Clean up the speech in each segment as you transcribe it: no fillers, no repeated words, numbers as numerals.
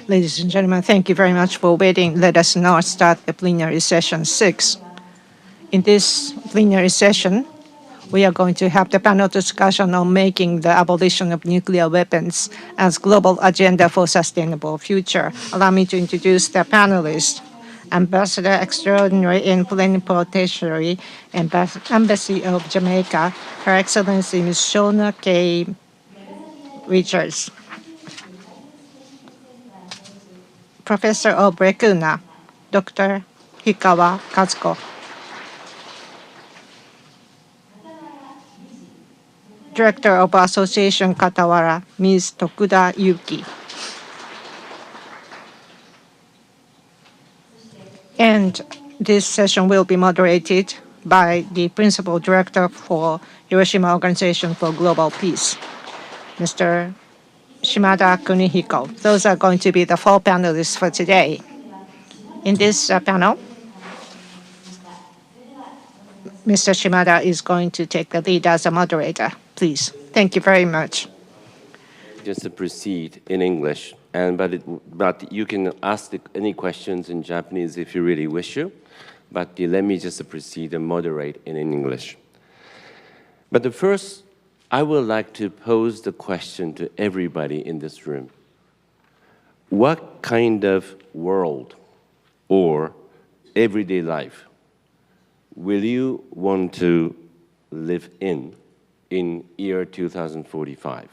Ladies and gentlemen, thank you very much for waiting. Let us now start the plenary session 6. In this plenary session, we are going to have the panel discussion on making the abolition of nuclear weapons as global agenda for sustainable future. Allow me to introduce the panelists. Ambassador Extraordinary in Plenipotentiary, Embassy of Jamaica, Her Excellency Ms. Shorna-Kay Richards. Professor of RECNA, Dr. HIKAWA Kazuko. Director of Association Katawara, Ms. TOKUDA Yuuki. And this session will be moderated by the Principal Director for Hiroshima Organization for Global Peace, Mr. SHIMADA Kunihiko. Those are going to be the 4 panelists for today. In this panel, Mr. SHIMADA is going to take the lead as a moderator. Please. Thank you very much. Just to proceed in English, but you can ask any questions in Japanese if you really wish to, but let me just proceed and moderate in English. But the first, I would like to pose the question to everybody in this room. What kind of world or everyday life will you want to live in year 2045?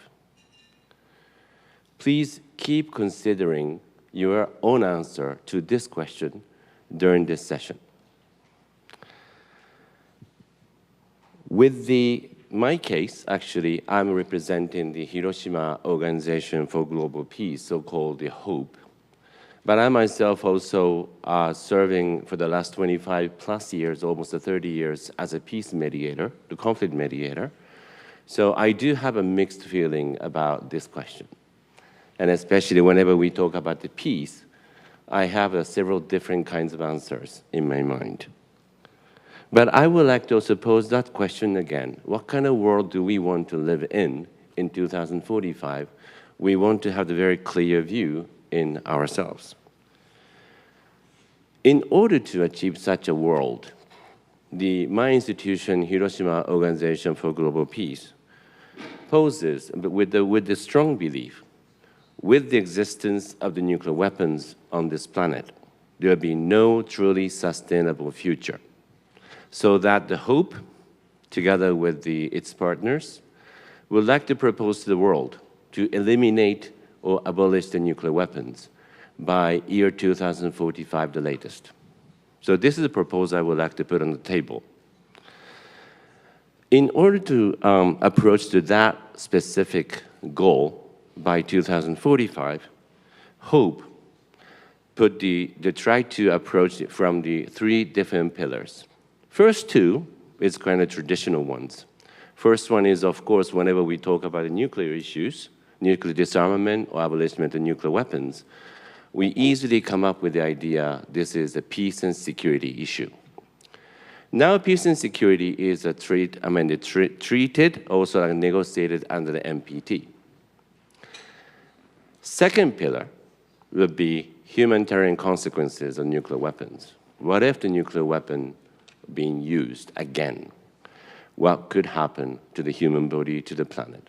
Please keep considering your own answer to this question during this session. With my case, actually, I'm representing the Hiroshima Organization for Global Peace, so-called the HOPE. But I myself also serving for the last 25 plus years, almost 30 years, as a peace mediator, the conflict mediator. So I do have a mixed feeling about this question. And especially whenever we talk about the peace, I have several different kinds of answers in my mind. But I would like to also pose that question again. What kind of world do we want to live in 2045? We want to have a very clear view in ourselves. In order to achieve such a world, my institution, Hiroshima Organization for Global Peace, poses with the strong belief, with the existence of the nuclear weapons on this planet, there will be no truly sustainable future. So that the HOPE, together with its partners, would like to propose to the world to eliminate or abolish the nuclear weapons by year 2045, the latest. So this is a proposal I would like to put on the table. In order to approach to that specific goal by 2045, HOPE try to approach it from the 3 different pillars. First 2 is kind of traditional ones. First one is, of course, whenever we talk about the nuclear issues, nuclear disarmament or abolition of the nuclear weapons, we easily come up with the idea this is a peace and security issue. Now peace and security is treated, also negotiated under the NPT. Second pillar would be humanitarian consequences of nuclear weapons. What if the nuclear weapon being used again? What could happen to the human body, to the planet?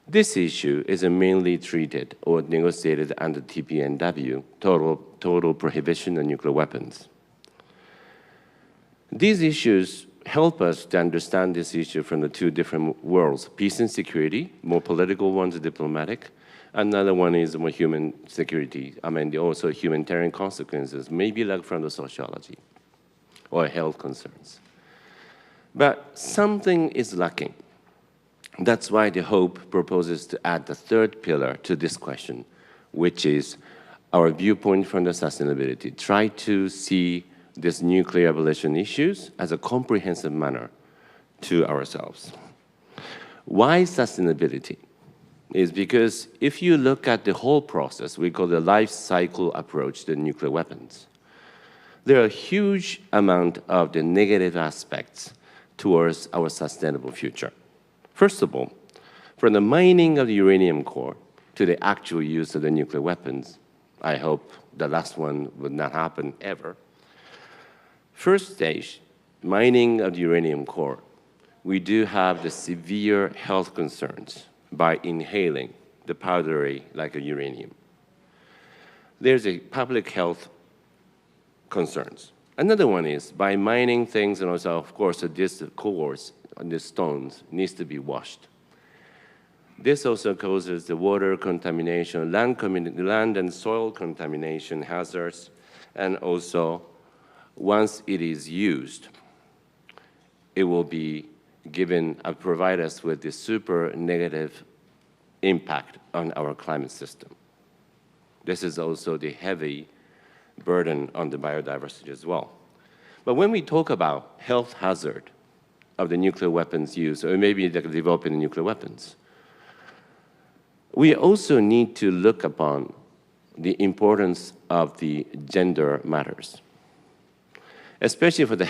This issue is mainly treated or negotiated under TPNW, total prohibition of nuclear weapons. These issues help us to understand this issue from the 2 different worlds, peace and security, more political ones, diplomatic. Another one is more human security, also humanitarian consequences, maybe like from the sociology or health concerns. But something is lacking. That's why the HOPE proposes to add the 3rd pillar to this question, which is our viewpoint from the sustainability. Try to see this nuclear abolition issues as a comprehensive manner to ourselves. Why sustainability? Is because if you look at the whole process, we call the life cycle approach to nuclear weapons, there are a huge amount of the negative aspects towards our sustainable future. First of all, from the mining of the uranium core to the actual use of the nuclear weapons, I hope the last one would not happen ever. First stage, mining of the uranium core. We do have the severe health concerns by inhaling the powdery like a uranium. There's a public health concerns. Another one is by mining things, and also, of course, this cores and the stones needs to be washed. This also causes the water contamination, land and soil contamination hazards, and also once it is used, it will be given, provide us with the super negative impact on our climate system. This is also the heavy burden on the biodiversity as well. But when we talk about health hazard of the nuclear weapons use, or maybe developing nuclear weapons, we also need to look upon the importance of the gender matters, especially for the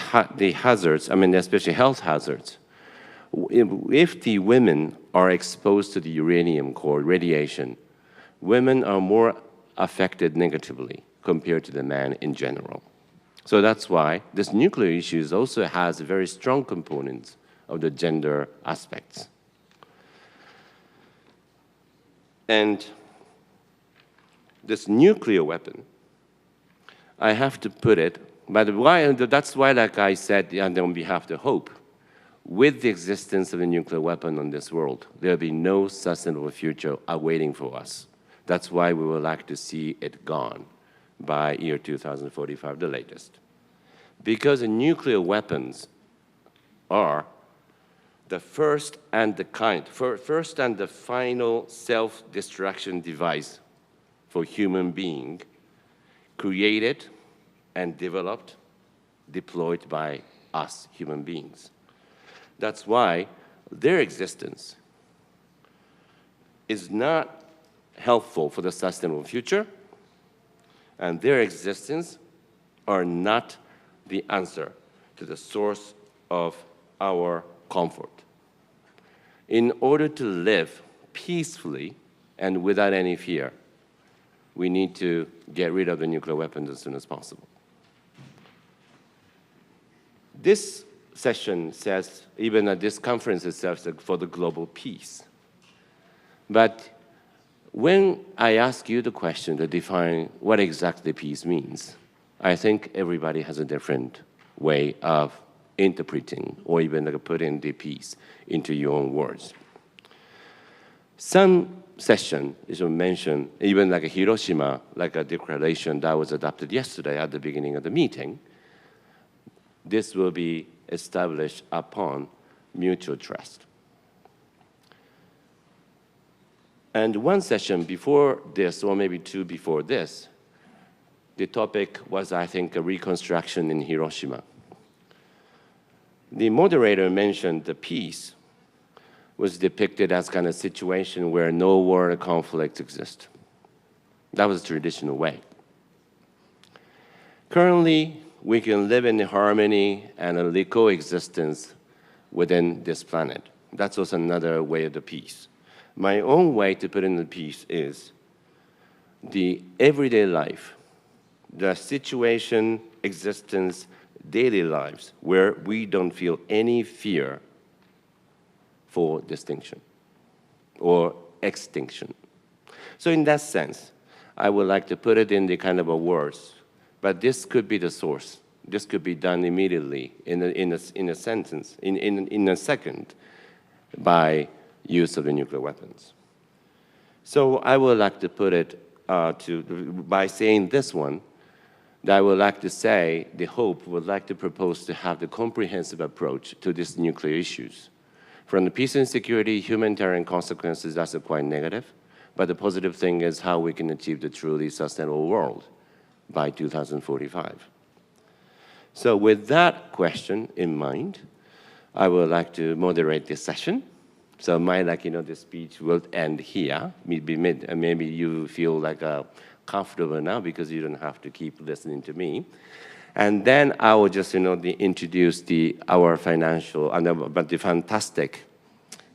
hazards, especially health hazards. If the women are exposed to the uranium core radiation, women are more affected negatively compared to the man in general. So that's why this nuclear issue also has very strong components of the gender aspects. And this nuclear weapon, I have to put it, but that's why, like I said on behalf of the hope, with the existence of a nuclear weapon on this world, there will be no sustainable future awaiting for us. That's why we would like to see it gone by year 2045, the latest. Because the nuclear weapons are the first and the final self-destruction device for human being created and developed, deployed by us human beings. That's why their existence is not helpful for the sustainable future, and their existence are not the answer to the source of our comfort. In order to live peacefully and without any fear, we need to get rid of the nuclear weapons as soon as possible. This session says, even at this conference itself, for the global peace. But when I ask you the question to define what exactly peace means, I think everybody has a different way of interpreting or even putting the peace into your own words. Some session is mentioned, even like a Hiroshima, like a declaration that was adopted yesterday at the beginning of the meeting. This will be established upon mutual trust. And one session before this, or maybe two before this, the topic was, I think, a reconstruction in Hiroshima. The moderator mentioned the peace was depicted as kind of situation where no war or conflict exists. That was the traditional way. Currently, we can live in harmony and a coexistence within this planet. That's also another way of the peace. My own way to put in the peace is the everyday life, the situation, existence, daily lives, where we don't feel any fear for distinction or extinction. So in that sense, I would like to put it in the kind of a words, but this could be the source. This could be done immediately in a sentence, in a second, by use of the nuclear weapons. So I would like to put it by saying this one, that I would like to say the Hope would like to propose to have the comprehensive approach to these nuclear issues. From the peace and security, humanitarian consequences, that's quite negative, but the positive thing is how we can achieve the truly sustainable world by 2045. So with that question in mind, I would like to moderate this session. So the speech will end here. Maybe you feel like comfortable now because you don't have to keep listening to me. And then I will just, introduce our financial, but the fantastic,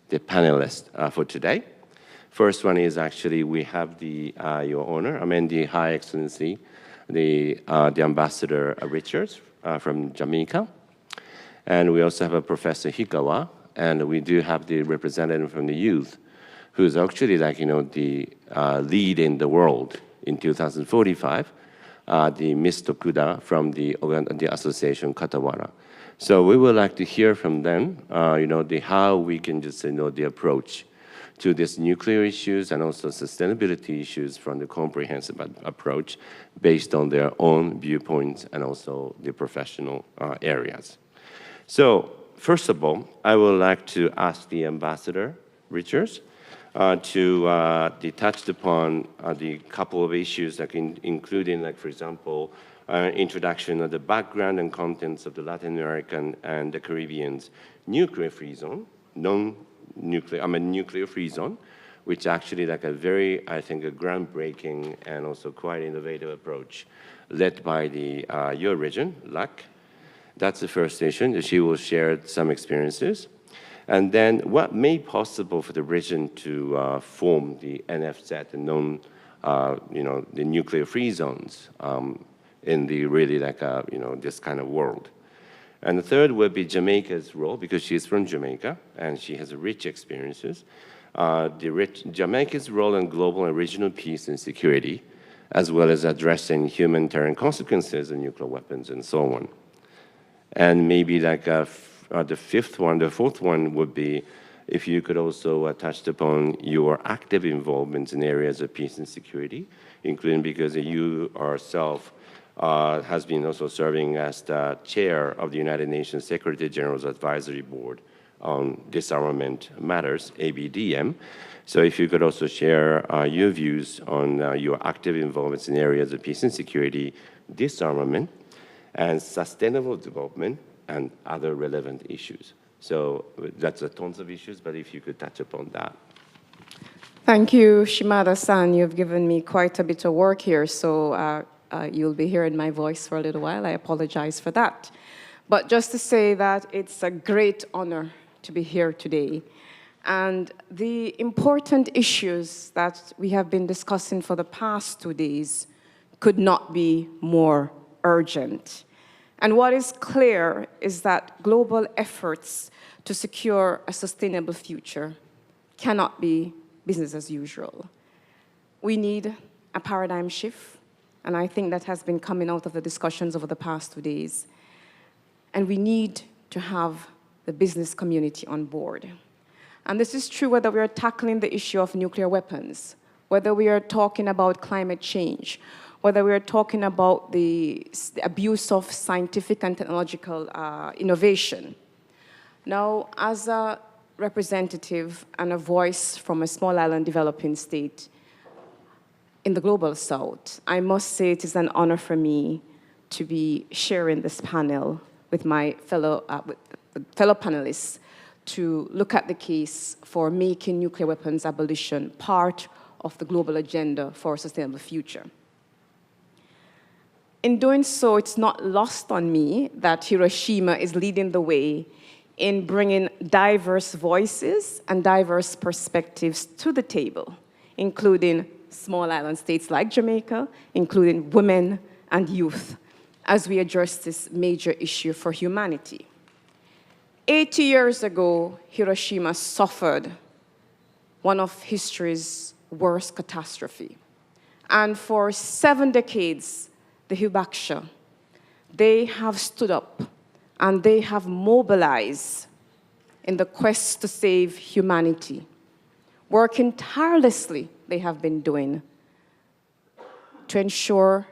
the panelists for today. First one is actually we have the Your Honor, the High Excellency, the Ambassador Richards from Jamaica. And we also have a Professor HIKAWA, and we do have the representative from the youth, who's actually the lead in the world in 2045, the Miss TOKUDA from the association Katawara. So we would like to hear from them, how we can just the approach to these nuclear issues and also sustainability issues from the comprehensive approach based on their own viewpoints and also the professional areas. So first of all, I would like to ask the Ambassador Richards to touch upon the couple of issues, including, for example, introduction of the background and contents of the Latin American and the Caribbean's nuclear-free zone, nuclear-free zone, which actually a very, I think, a groundbreaking and also quite innovative approach led by the your region, LAC. That's the first station. She will share some experiences. And then what made possible for the region to form the NFZ, the nuclear-free zones in the really this kind of world. And the third would be Jamaica's role, because she's from Jamaica and she has rich experiences. Jamaica's role in global and regional peace and security, as well as addressing humanitarian consequences of nuclear weapons and so on. And maybe the fourth one would be if you could also touch upon your active involvement in areas of peace and security, including because you yourself has been also serving as the chair of the United Nations Secretary General's Advisory Board on Disarmament Matters, ABDM. So if you could also share your views on your active involvement in areas of peace and security, disarmament, and sustainable development, and other relevant issues. So that's tons of issues, but if you could touch upon that. Thank you, Shimada-san. You've given me quite a bit of work here, so you'll be hearing my voice for a little while. I apologize for that. But just to say that it's a great honor to be here today. And the important issues that we have been discussing for the past 2 days could not be more urgent. And what is clear is that global efforts to secure a sustainable future cannot be business as usual. We need a paradigm shift, and I think that has been coming out of the discussions over the past 2 days. And we need to have the business community on board. And this is true whether we are tackling the issue of nuclear weapons, whether we are talking about climate change, whether we are talking about the abuse of scientific and technological innovation. Now, as a representative and a voice from a small island developing state in the global south, I must say it is an honor for me to be sharing this panel with my fellow panelists to look at the case for making nuclear weapons abolition part of the global agenda for a sustainable future. In doing so, it's not lost on me that Hiroshima is leading the way in bringing diverse voices and diverse perspectives to the table, including small island states like Jamaica, including women and youth, as we address this major issue for humanity. 80 years ago, Hiroshima suffered one of history's worst catastrophe. And for 7 decades, the Hibakusha, they have stood up and they have mobilized in the quest to save humanity. Working tirelessly, they have been doing to ensure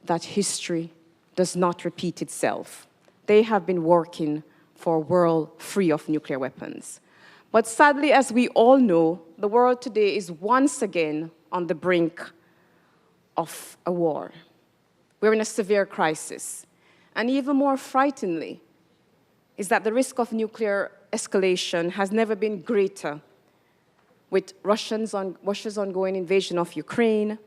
that history does not repeat itself. They have been working for a world free of nuclear weapons. But sadly, as we all know, the world today is once again on the brink of a war. We're in a severe crisis. And even more frighteningly is that the risk of nuclear escalation has never been greater. With Russia's ongoing invasion of Ukraine,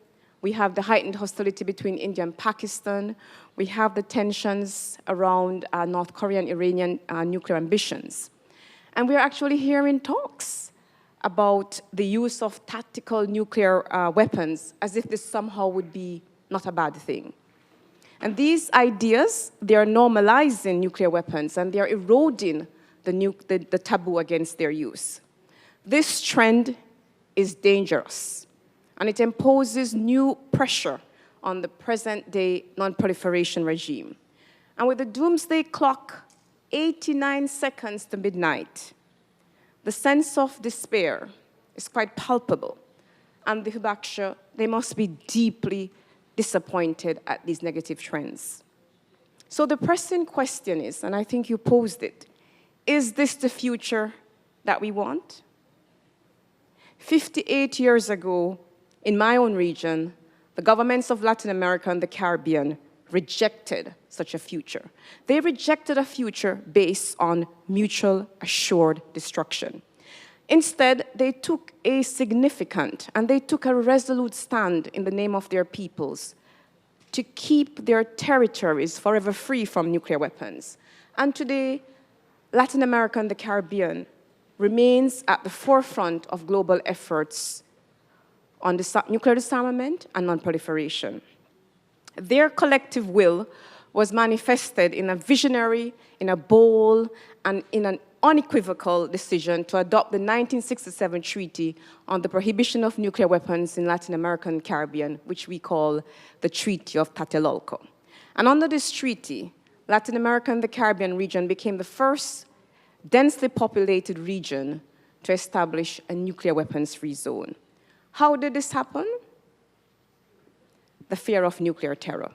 we have the heightened hostility between India and Pakistan, we have the tensions around North Korean, Iranian nuclear ambitions. And we're actually hearing talks about the use of tactical nuclear weapons as if this somehow would be not a bad thing. And these ideas, they are normalizing nuclear weapons and they are eroding the taboo against their use. This trend is dangerous and it imposes new pressure on the present-day non-proliferation regime. And with the doomsday clock 89 seconds to midnight, the sense of despair is quite palpable, and the Hibakusha, they must be deeply disappointed at these negative trends. So the pressing question is, and I think you posed it, is this the future that we want? 58 years ago, in my own region, the governments of Latin America and the Caribbean rejected such a future. They rejected a future based on mutual assured destruction. Instead, they took a significant and they took a resolute stand in the name of their peoples to keep their territories forever free from nuclear weapons. And today, Latin America and the Caribbean remains at the forefront of global efforts on nuclear disarmament and non-proliferation. Their collective will was manifested in a visionary, in a bold, and in an unequivocal decision to adopt the 1967 Treaty on the Prohibition of Nuclear Weapons in Latin America and Caribbean, which we call the Treaty of Tlatelolco. And under this treaty, Latin America and the Caribbean region became the first densely populated region to establish a nuclear weapons-free zone. How did this happen? The fear of nuclear terror.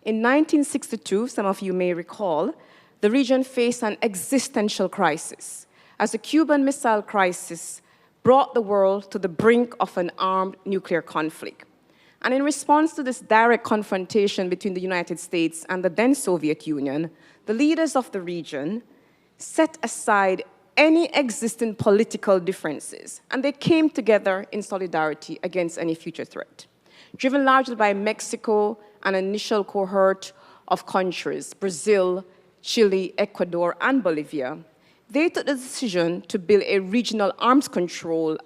In 1962, some of you may recall, the region faced an existential crisis as the Cuban Missile Crisis brought the world to the brink of an armed nuclear conflict. And in response to this direct confrontation between the United States and the then Soviet Union, the leaders of the region set aside any existing political differences, and they came together in solidarity against any future threat. Driven largely by Mexico, an initial cohort of countries, Brazil, Chile, Ecuador, and Bolivia, they took the decision to build a regional arms control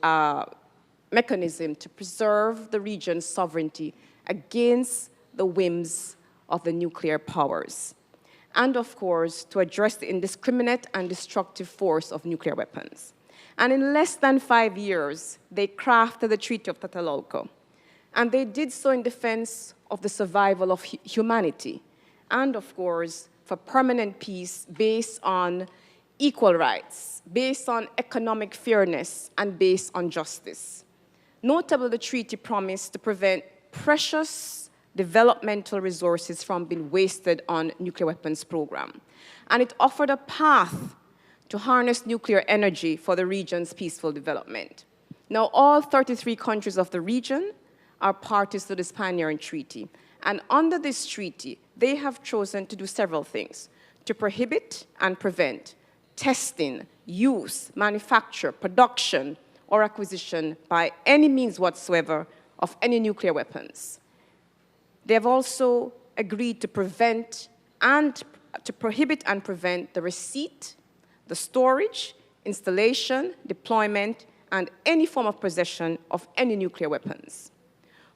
mechanism to preserve the region's sovereignty against the whims of the nuclear powers, and of course, to address the indiscriminate and destructive force of nuclear weapons. And in less than 5 years, they crafted the Treaty of Tlatelolco. And they did so in defense of the survival of humanity, and of course, for permanent peace based on equal rights, based on economic fairness, and based on justice. Notably, the treaty promised to prevent precious developmental resources from being wasted on nuclear weapons program. And it offered a path to harness nuclear energy for the region's peaceful development. Now, all 33 countries of the region are parties to this pioneering treaty. And under this treaty, they have chosen to do several things: to prohibit and prevent testing, use, manufacture, production, or acquisition by any means whatsoever of any nuclear weapons. They have also agreed to prevent and to prohibit and prevent the receipt, the storage, installation, deployment, and any form of possession of any nuclear weapons.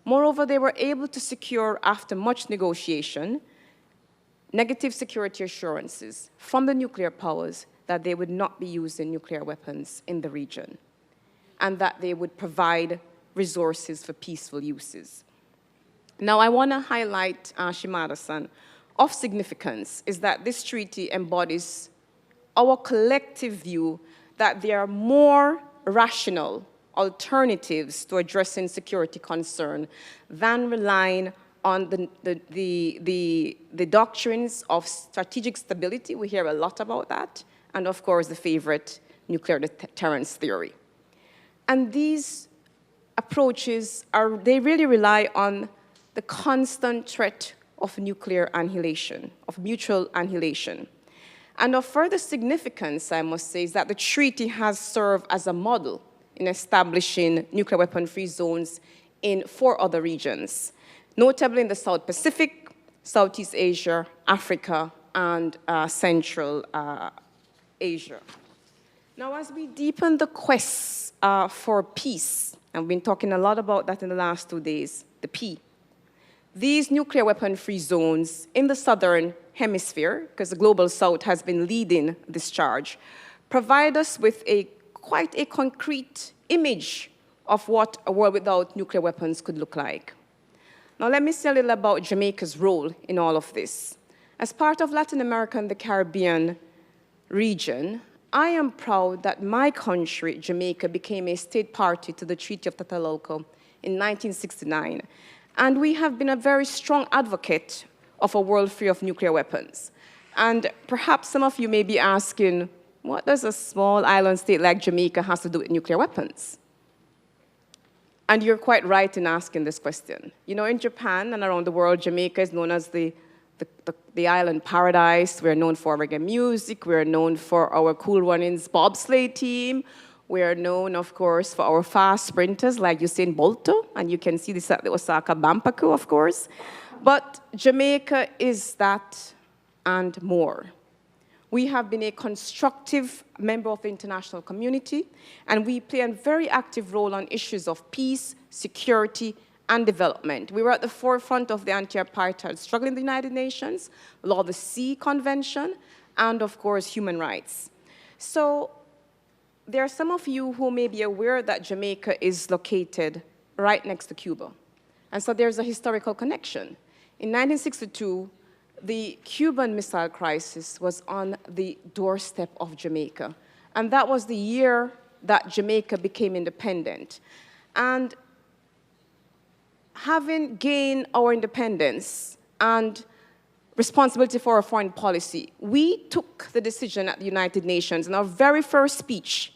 Moreover, they were able to secure, after much negotiation, negative security assurances from the nuclear powers that they would not be using nuclear weapons in the region, and that they would provide resources for peaceful uses. Now, I want to highlight, Shimada-san, of significance is that this treaty embodies our collective view that there are more rational alternatives to addressing security concern than relying on the doctrines of strategic stability. We hear a lot about that, and of course the favorite nuclear deterrence theory. And these approaches they really rely on the constant threat of nuclear annihilation, of mutual annihilation. And of further significance, I must say, is that the treaty has served as a model in establishing nuclear weapon-free zones in 4 other regions, notably in the South Pacific, Southeast Asia, Africa, and Central Asia. Now, as we deepen the quest for peace, and we've been talking a lot about that in the last 2 days, the P. These nuclear weapon-free zones in the southern hemisphere, because the global south has been leading this charge, provide us with quite a concrete image of what a world without nuclear weapons could look like. Now let me say a little about Jamaica's role in all of this. As part of Latin America and the Caribbean region, I am proud that my country, Jamaica, became a state party to the Treaty of Tlatelolco in 1969. And we have been a very strong advocate of a world free of nuclear weapons. And perhaps some of you may be asking, what does a small island state like Jamaica have to do with nuclear weapons? And you're quite right in asking this question. You know, in Japan and around the world, Jamaica is known as the island paradise. We're known for reggae music. We're known for our Cool Runnings bobsleigh team. We're known, of course, for our fast sprinters like Usain Bolt, and you can see this at the Osaka Bampaku, of course. But Jamaica is that and more. We have been a constructive member of the international community, and we play a very active role on issues of peace, security, and development. We were at the forefront of the anti-apartheid struggle in the United Nations, Law of the Sea Convention, and of course, human rights. So there are some of you who may be aware that Jamaica is located right next to Cuba. And so there's a historical connection. In 1962, the Cuban Missile Crisis was on the doorstep of Jamaica. And that was the year that Jamaica became independent. And having gained our independence and responsibility for our foreign policy, we took the decision at the United Nations in our very first speech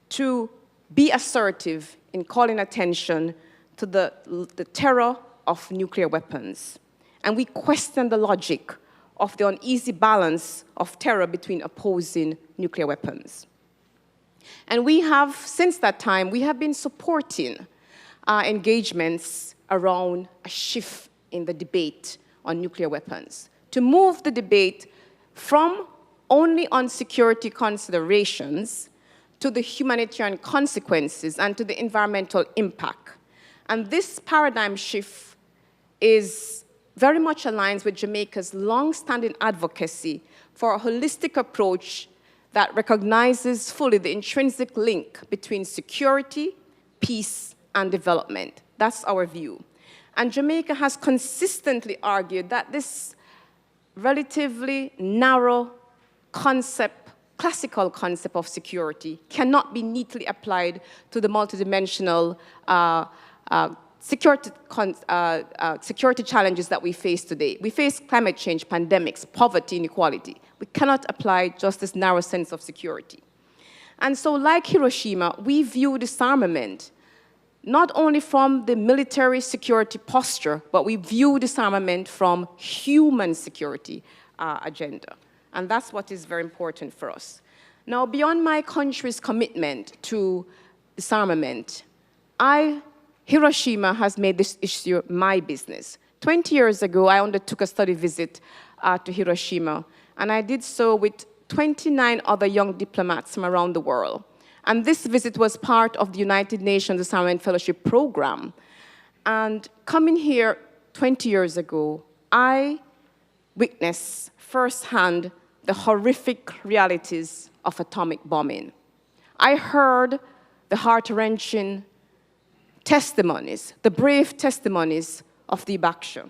to be assertive in calling attention to the terror of nuclear weapons. And we questioned the logic of the uneasy balance of terror between opposing nuclear weapons. And we have, since that time, we have been supporting engagements around a shift in the debate on nuclear weapons, to move the debate from only on security considerations to the humanitarian consequences and to the environmental impact. And this paradigm shift is very much aligns with Jamaica's long-standing advocacy for a holistic approach that recognizes fully the intrinsic link between security, peace, and development. That's our view. And Jamaica has consistently argued that this relatively narrow concept, classical concept of security, cannot be neatly applied to the multidimensional security challenges that we face today. We face climate change, pandemics, poverty, inequality. We cannot apply just this narrow sense of security. And so, like Hiroshima, we view disarmament not only from the military security posture, but we view disarmament from human security agenda. And that's what is very important for us. Now, beyond my country's commitment to disarmament, Hiroshima has made this issue my business. 20 years ago, I undertook a study visit to Hiroshima, and I did so with 29 other young diplomats from around the world. And this visit was part of the United Nations Disarmament Fellowship Program. And coming here 20 years ago, I witnessed firsthand the horrific realities of atomic bombing. I heard the heart-wrenching testimonies, the brave testimonies of the Hibakusha,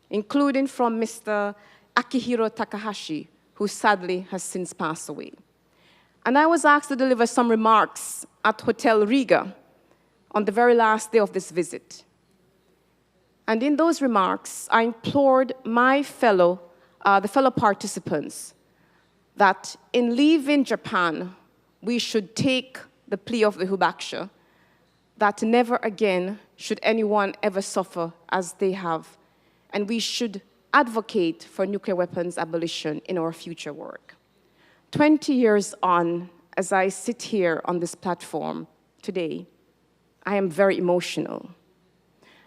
including from Mr. Akihiro Takahashi, who sadly has since passed away. And I was asked to deliver some remarks at Hotel Riga on the very last day of this visit. And in those remarks, I implored my fellow participants that in leaving Japan, we should take the plea of the Hibakusha, that never again should anyone ever suffer as they have, and we should advocate for nuclear weapons abolition in our future work. 20 years on, as I sit here on this platform today, I am very emotional.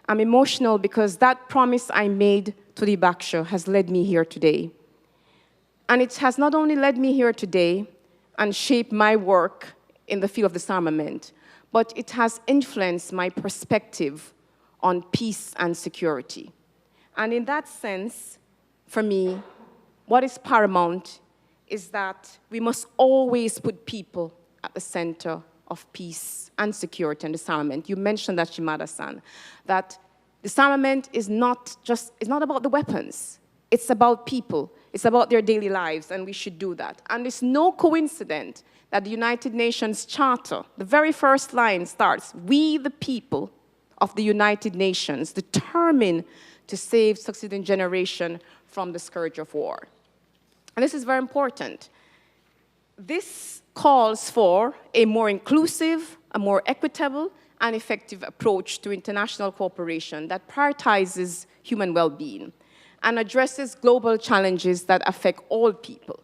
I'm emotional because that promise I made to the Hibakusha has led me here today. And it has not only led me here today and shaped my work in the field of disarmament, but it has influenced my perspective on peace and security. And in that sense, for me, what is paramount is that we must always put people at the center of peace and security and disarmament. You mentioned that, Shimada-san, that disarmament is not about the weapons. It's about people. It's about their daily lives, and we should do that. And it's no coincidence that the United Nations Charter, the very first line starts, "We the people of the United Nations, determined to save succeeding generation from the scourge of war." And this is very important. This calls for a more inclusive, a more equitable, and effective approach to international cooperation that prioritizes human well-being and addresses global challenges that affect all people.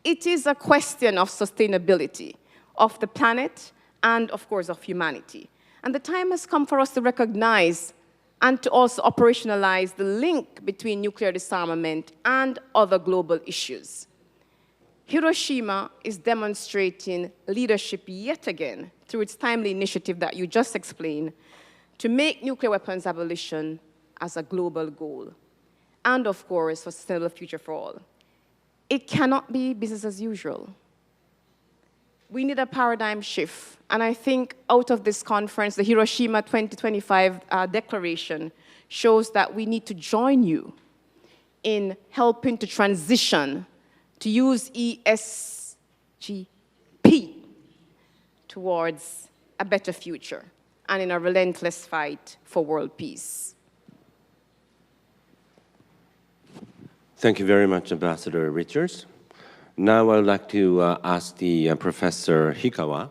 It is a question of sustainability of the planet and, of course, of humanity. And the time has come for us to recognize and to also operationalize the link between nuclear disarmament and other global issues. Hiroshima is demonstrating leadership yet again through its timely initiative that you just explained to make nuclear weapons abolition as a global goal. And of course, for a sustainable future for all. It cannot be business as usual. We need a paradigm shift. And I think out of this conference, the Hiroshima 2025 declaration shows that we need to join you in helping to transition to use ESGP towards a better future and in a relentless fight for world peace. Thank you very much, Ambassador Richards. Now I would like to ask the Professor Hikawa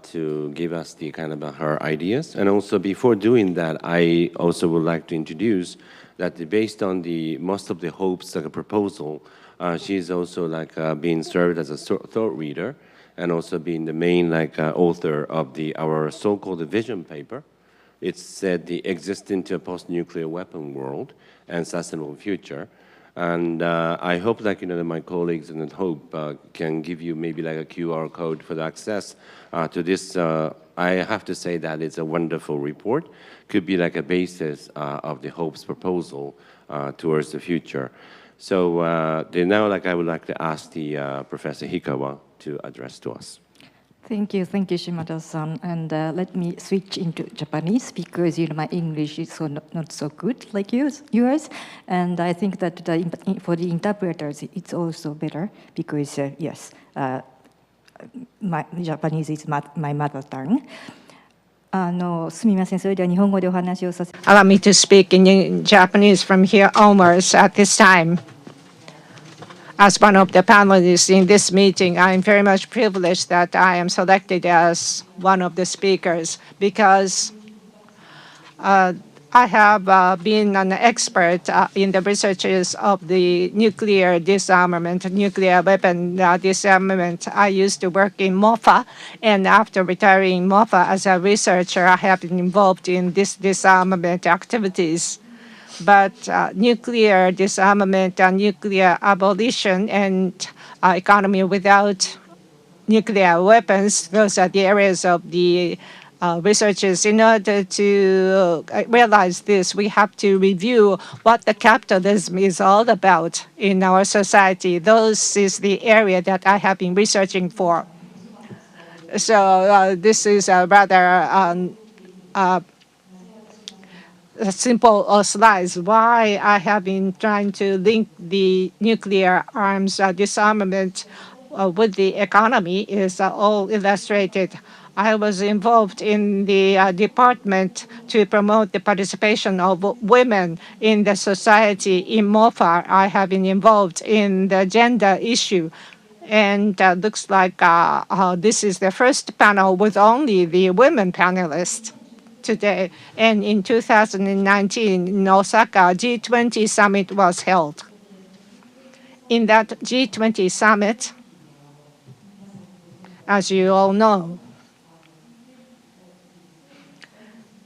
to give us the kind of her ideas. And also before doing that, I also would like to introduce that based on the most of the hopes proposal, she's also being served as a thought reader and also being the main author of our so-called vision paper. It's said the existing to a post-nuclear weapon world and sustainable future. And I hope that my colleagues and hope can give you maybe a QR code for the access to this. I have to say that it's a wonderful report. Could be a basis of the HOPE's proposal towards the future. So now I would like to ask the Professor Hikawa to address to us. Thank you, Shimada-san. And let me switch into Japanese because my English is not so good like yours. And I think that for the interpreters, it's also better because, yes, my Japanese is my mother tongue. すみません。それでは日本語でお話をさせて。Allow me to speak in Japanese from here onwards at this time. As one of the panelists in this meeting, I am very much privileged that I am selected as one of the speakers because I have been an expert in the researches of the nuclear disarmament, nuclear weapon disarmament. I used to work in MOFA, and after retiring MOFA as a researcher, I have been involved in this disarmament activities. But nuclear disarmament and nuclear abolition and economy without nuclear weapons, those are the areas of the researchers. In order to realize this, we have to review what the capitalism is all about in our society. Those is the area that I have been researching for. So this is a rather simple slides. Why I have been trying to link the nuclear arms disarmament with the economy is all illustrated. I was involved in the department to promote the participation of women in the society. In MOFA, I have been involved in the gender issue. And looks like this is the first panel with only the women panelists today. And in 2019 in Osaka, G20 summit was held. In that G20 summit, as you all know,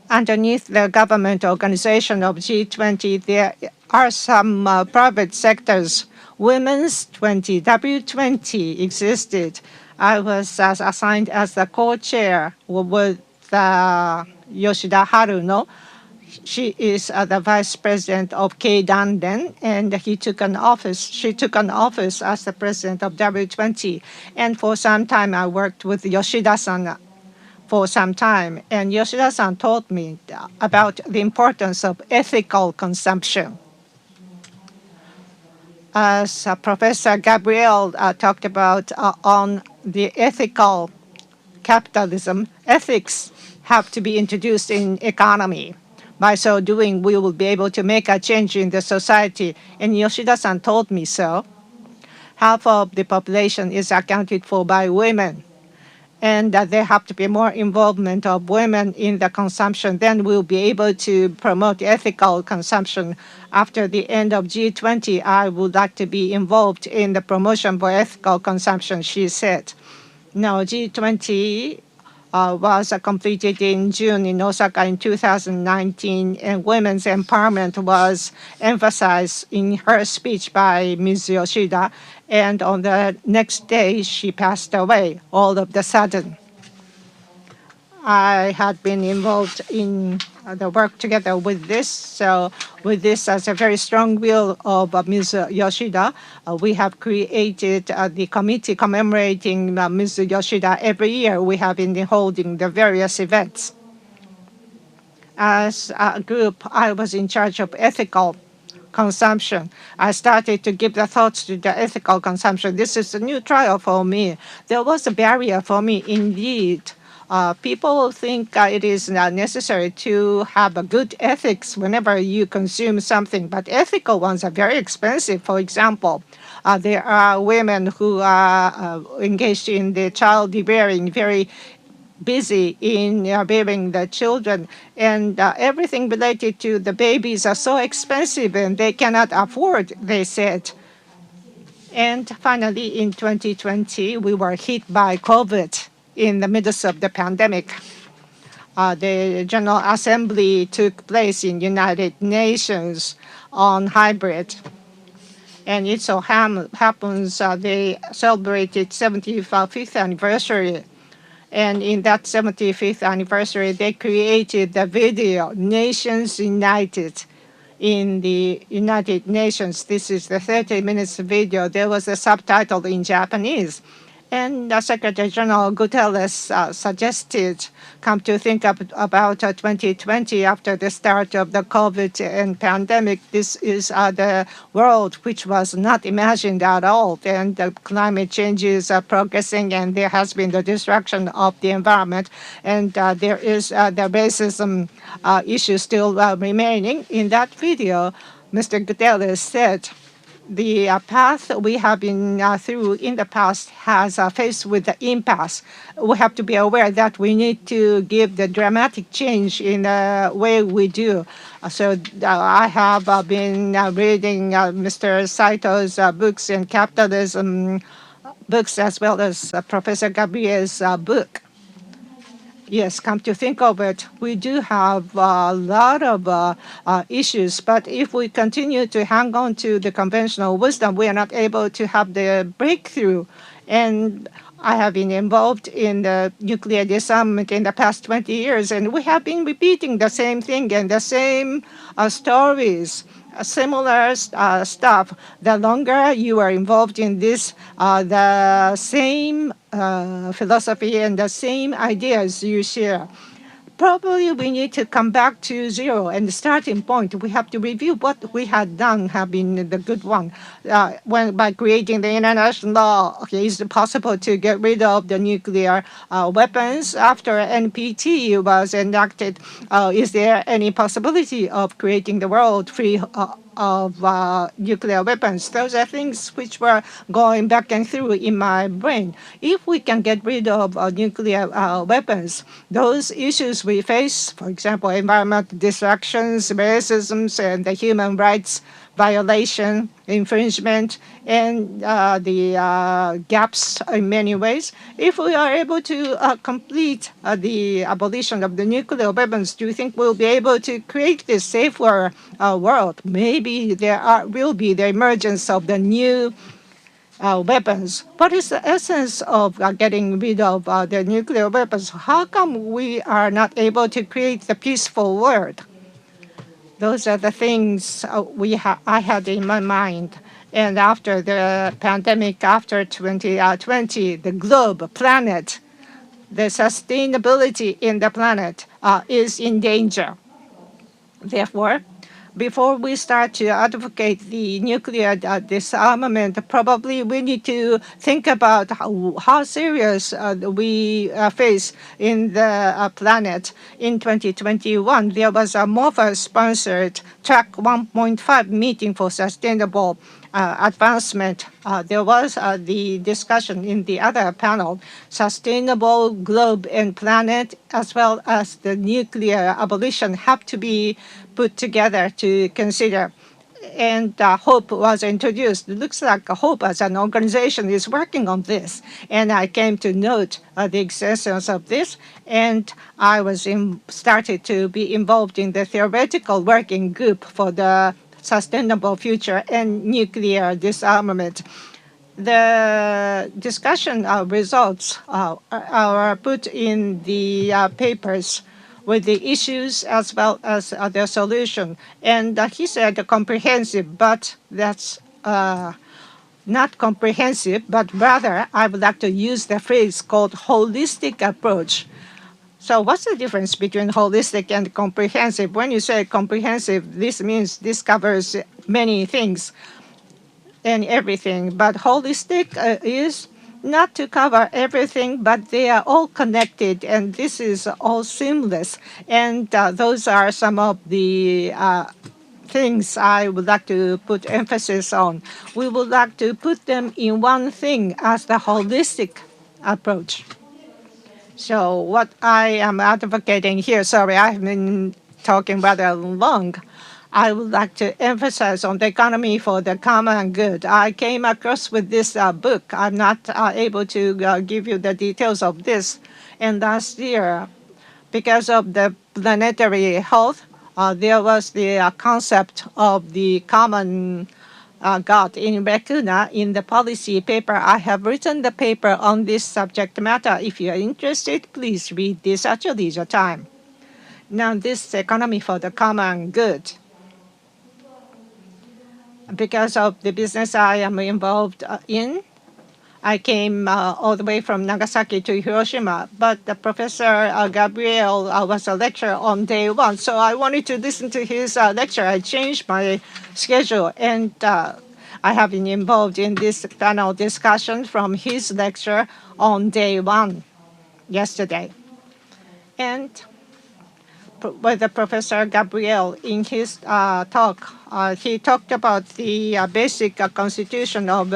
underneath the government organization of G20, there are some private sectors. Women's 20, W20 existed. I was assigned as the co-chair with Yoshida Haruno. She is the vice president of Keidan then, and she took an office as the president of W20. And for some time, I worked with Yoshida-san for some time. And Yoshida-san taught me about the importance of ethical consumption. As Professor Gabriel talked about on the ethical capitalism, ethics have to be introduced in economy. By so doing, we will be able to make a change in the society. And Yoshida-san told me so. Half of the population is accounted for by women. And that there have to be more involvement of women in the consumption. Then we'll be able to promote ethical consumption. After the end of G20, I would like to be involved in the promotion for ethical consumption, she said. Now, G20 was completed in June in Osaka in 2019, and women's empowerment was emphasized in her speech by Ms. Yoshida. And on the next day, she passed away all of a sudden. I had been involved in the work together with this. So with this as a very strong will of Ms. Yoshida, we have created the committee commemorating Ms. Yoshida. Every year we have been holding the various events. As a group, I was in charge of ethical consumption. I started to give the thoughts to the ethical consumption. This is a new trial for me. There was a barrier for me indeed. People think it is necessary to have a good ethics whenever you consume something, but ethical ones are very expensive. For example, there are women who are engaged in the child bearing, very busy in bearing the children, and everything related to the babies are so expensive and they cannot afford, they said. And finally, in 2020, we were hit by COVID in the midst of the pandemic. The General Assembly took place in United Nations on hybrid. And it so happens they celebrated 75th anniversary. And in that 75th anniversary, they created the video, Nations United, in the United Nations. This is the 30 minutes video. There was a subtitle in Japanese. And Secretary General Guterres suggested, come to think about 2020 after the start of the COVID and pandemic. This is the world which was not imagined at all. And the climate changes are progressing, and there has been the destruction of the environment. And there is the racism issue still remaining. In that video, Mr. Guterres said, the path we have been through in the past has faced with the impasse. We have to be aware that we need to give the dramatic change in the way we do. So I have been reading Mr. Saito's books and capitalism books, as well as Professor Gabriel's book. Yes, come to think of it, we do have a lot of issues, but if we continue to hang on to the conventional wisdom, we are not able to have the breakthrough. And I have been involved in the nuclear disarmament in the past 20 years, and we have been repeating the same thing and the same stories. Similar stuff. The longer you are involved in this, the same philosophy and the same ideas you share. Probably we need to come back to zero and the starting point. We have to review what we had done have been the good one. By creating the international law, okay, is it possible to get rid of the nuclear weapons after NPT was enacted? Is there any possibility of creating the world free of nuclear weapons? Those are things which were going back and through in my brain. If we can get rid of nuclear weapons, those issues we face, for example, environmental destructions, racism, and the human rights violation, infringement, and the gaps in many ways. If we are able to complete the abolition of the nuclear weapons, do you think we'll be able to create this safer world? Maybe there will be the emergence of the new weapons. What is the essence of getting rid of the nuclear weapons? How come we are not able to create the peaceful world? Those are the things I had in my mind. And after the pandemic, after 2020, the globe, planet, the sustainability in the planet is in danger. Therefore, before we start to advocate the nuclear disarmament, probably we need to think about how serious we face in the planet. In 2021, there was a MOFA-sponsored Track 1.5 meeting for sustainable advancement. There was the discussion in the other panel, sustainable globe and planet, as well as the nuclear abolition have to be put together to consider. And HOPE was introduced. It looks like HOPE as an organization is working on this. And I came to note the existence of this. And I was started to be involved in the theoretical working group for the sustainable future and nuclear disarmament. The discussion results are put in the papers with the issues as well as the solution. And he said comprehensive, but that's not comprehensive, but rather I would like to use the phrase called holistic approach. So what's the difference between holistic and comprehensive? When you say comprehensive, this means this covers many things and everything. But holistic is not to cover everything, but they are all connected, and this is all seamless. And those are some of the things I would like to put emphasis on. We would like to put them in one thing as the holistic approach. So what I am advocating here, sorry, I've been talking rather long. I would like to emphasize on the economy for the common good. I came across with this book. I'm not able to give you the details of this. And last year, because of the planetary health, there was the concept of the common God in RECNA in the policy paper. I have written the paper on this subject matter. If you are interested, please read this at your leisure time. Now, this economy for the common good. Because of the business I am involved in, I came all the way from Nagasaki to Hiroshima, but the Professor Gabriel was a lecturer on day one, so I wanted to listen to his lecture. I changed my schedule, and I have been involved in this panel discussion from his lecture on day one yesterday. And with the Professor Gabriel in his talk, he talked about the basic constitution of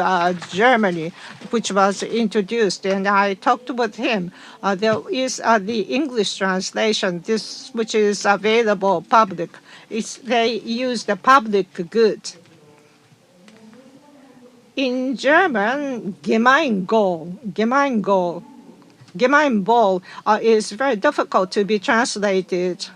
Germany, which was introduced, and I talked with him. There is the English translation, this which is available public. They use the public good. In German, Gemeinwohl is very difficult to be translated.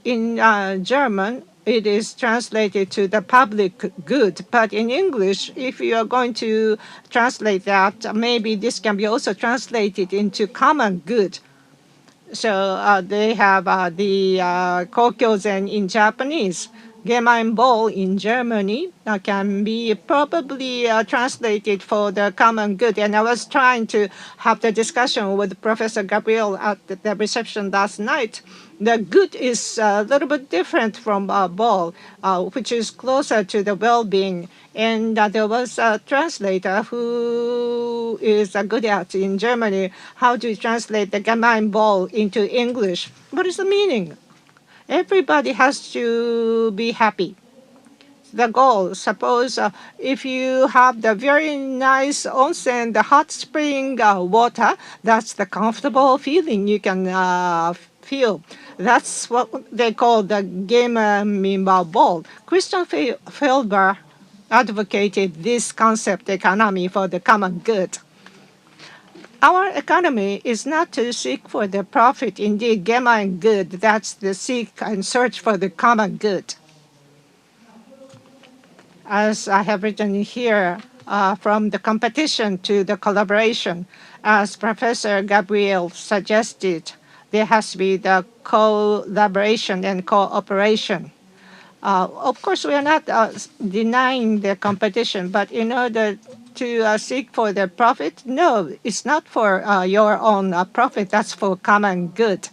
In German, it is translated to the public good. But in English, if you are going to translate maybe this can be also translated into common good. So they have the Kokyozen in Japanese. Gemeinwohl in Germany can be probably translated for the common good. And I was trying to have the discussion with Professor Gabriel at the reception last night. The good is a little bit different from ball, which is closer to the well-being. And there was a translator who is good at in Germany how to translate the Gemeinwohl into English. What is the meaning? Everybody has to be happy. The goal, suppose if you have the very nice onsen, the hot spring water, that's the comfortable feeling you can feel. That's what they call the Gemeinwohl. Christian Felber advocated this concept economy for the common good. Our economy is not to seek for the profit. Indeed, gemein good, that's the seek and search for the common good. As I have written here, from the competition to the collaboration. As Professor Gabriel suggested, there has to be the collaboration and cooperation. Of course, we are not denying the competition, but in order to seek for the profit, no, it's not for your own profit. That's for common good.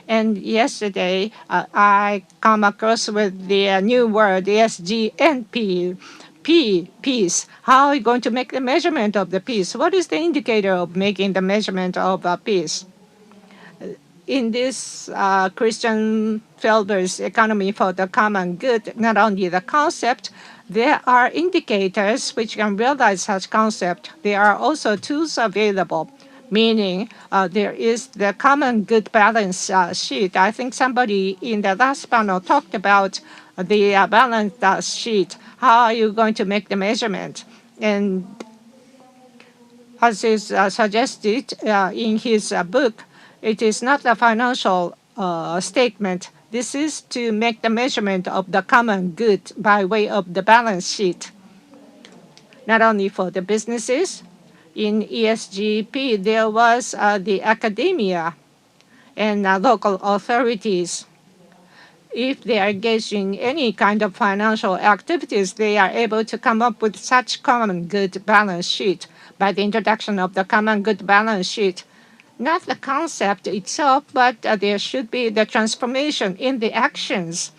And yesterday, I come across with the new word ESGNP. Peace. How are you going to make the measurement of the peace? What is the indicator of making the measurement of peace? In this Christian Felber's economy for the common good, not only the concept, there are indicators which can realize such concept. There are also tools available, meaning there is the common good balance sheet. I think somebody in the last panel talked about the balance sheet. How are you going to make the measurement? And as is suggested in his book, it is not a financial statement. This is to make the measurement of the common good by way of the balance sheet, not only for the businesses. In ESGP, there was the academia and local authorities. If they are engaged in any kind of financial activities, they are able to come up with such common good balance sheet by the introduction of the common good balance sheet. Not the concept itself, but there should be the transformation in the actions.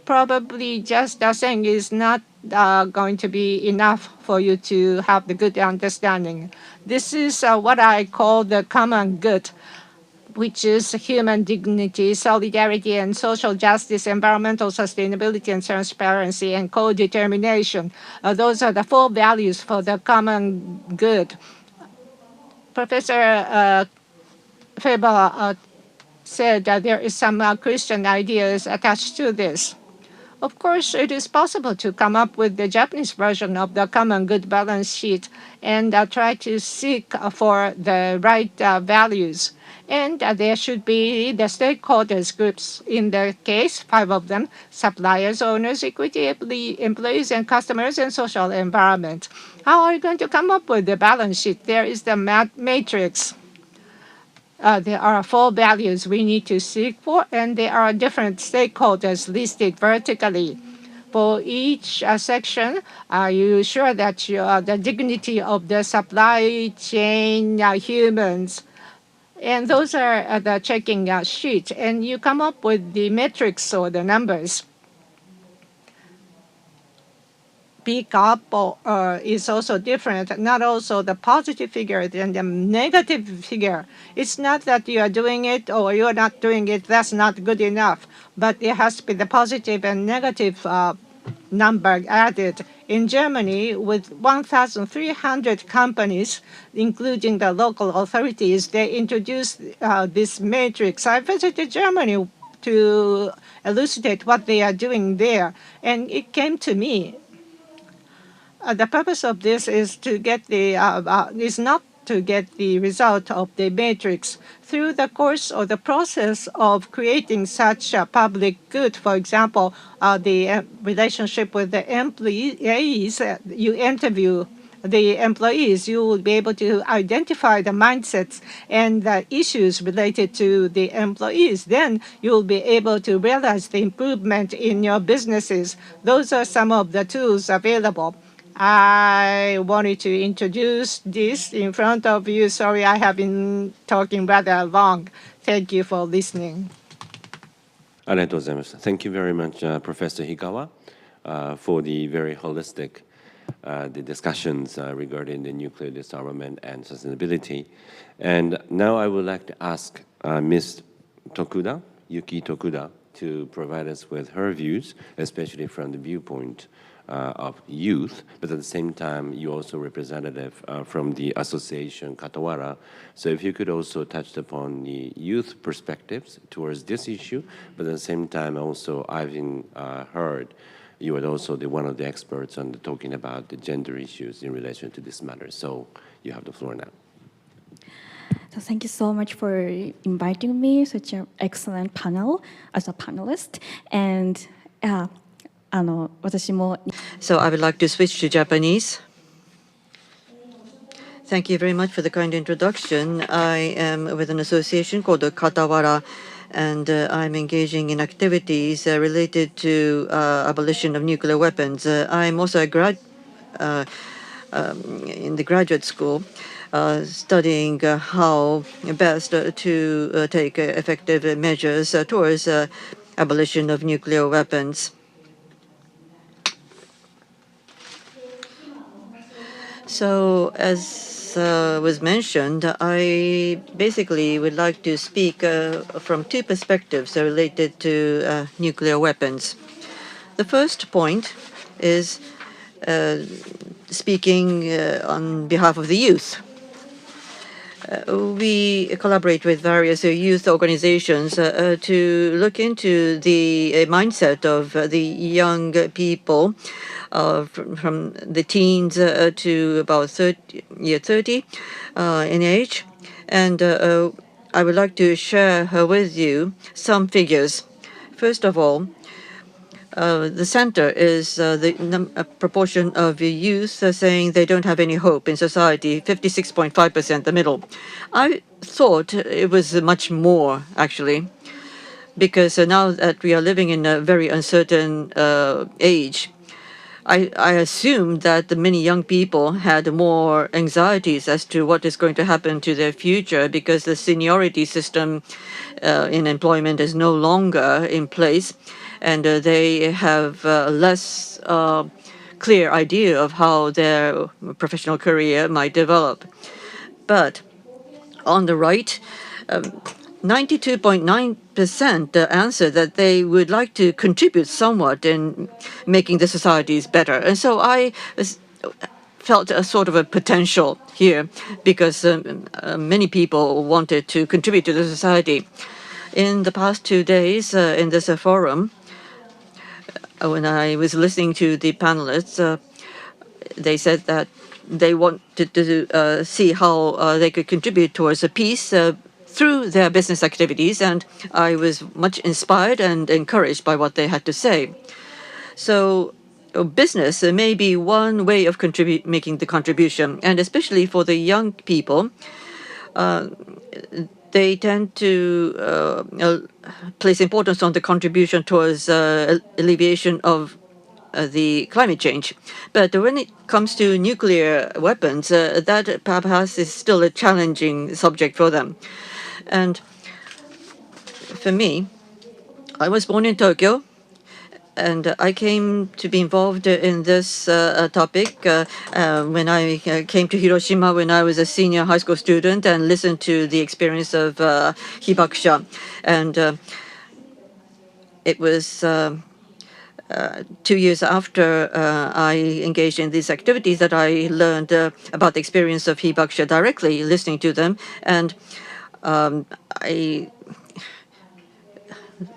Probably just saying is not going to be enough for you to have the good understanding. This is what I call the common good, which is human dignity, solidarity, and social justice, environmental sustainability, and transparency, and co-determination. Those are the 4 values for the common good. Professor Faber said that there is some Christian ideas attached to this. Of course, it is possible to come up with the Japanese version of the common good balance sheet and try to seek for the right values. And there should be the stakeholders groups, in the case, 5 of them: suppliers, owners, equity, employees, and customers, and social environment. How are you going to come up with the balance sheet? There is the matrix. There are 4 values we need to seek for, and there are different stakeholders listed vertically. For each section, are you sure that the dignity of the supply chain humans? And those are the checking sheet. And you come up with the metrics or the numbers. Peak up is also different, not also the positive figure than the negative figure. It's not that you are doing it or you are not doing it, that's not good enough. But it has to be the positive and negative number added. In Germany, with 1,300 companies, including the local authorities, they introduced this matrix. I visited Germany to elucidate what they are doing there, and it came to me. The purpose of this is to get the is not to get the result of the matrix through the course or the process of creating such a public good. For example, the relationship with the employees. You interview the employees, you will be able to identify the mindsets and the issues related to the employees. Then you will be able to realize the improvement in your businesses. Those are some of the tools available. I wanted to introduce this in front of you. Sorry, I have been talking rather long. Thank you for listening. Thank you very much, Professor Hikawa, for the very holistic the discussions regarding the nuclear disarmament and sustainability. And now I would like to ask Ms. Tokuda, Yuuki Tokuda, to provide us with her views, especially from the viewpoint of youth, but at the same time, you're also representative from the association Katawara. So if you could also touch upon the youth perspectives towards this issue, but at the same time also I've heard you are also one of the experts on talking about the gender issues in relation to this matter. So you have the floor now. So thank you so much for inviting me, such an excellent panel as a panelist. And So I would like to switch to Japanese. Thank you very much for the kind introduction. I am with an association called the Katawara, and I'm engaging in activities related to abolition of nuclear weapons. I'm also a in the graduate school, studying how best to take effective measures towards abolition of nuclear weapons. So, as was mentioned, I basically would like to speak from two perspectives related to nuclear weapons. The first point is speaking on behalf of the youth. We collaborate with various youth organizations to look into the mindset of the young people from the teens to about 30 in age. And I would like to share with you some figures. First of all, the center is the proportion of youth saying they don't have any hope in society, 56.5%, the middle. I thought it was much more, actually, because now that we are living in a very uncertain age, I assumed that many young people had more anxieties as to what is going to happen to their future because the seniority system in employment is no longer in place, and they have less clear idea of how their professional career might develop. But on the right, 92.9% answer that they would like to contribute somewhat in making the societies better. And so I felt a sort of a potential here because many people wanted to contribute to the society. In the past 2 days in this forum, when I was listening to the panelists, they said that they wanted to see how they could contribute towards a peace through their business activities, and I was much inspired and encouraged by what they had to say. So business may be one way of making the contribution, and especially for the young people, they tend to place importance on the contribution towards alleviation of the climate change. But when it comes to nuclear weapons, that perhaps is still a challenging subject for them. And for me, I was born in Tokyo, and I came to be involved in this topic when I came to Hiroshima when I was a senior high school student and listened to the experience of hibakusha. And it was 2 years after I engaged in these activities that I learned about the experience of hibakusha directly, listening to them. And I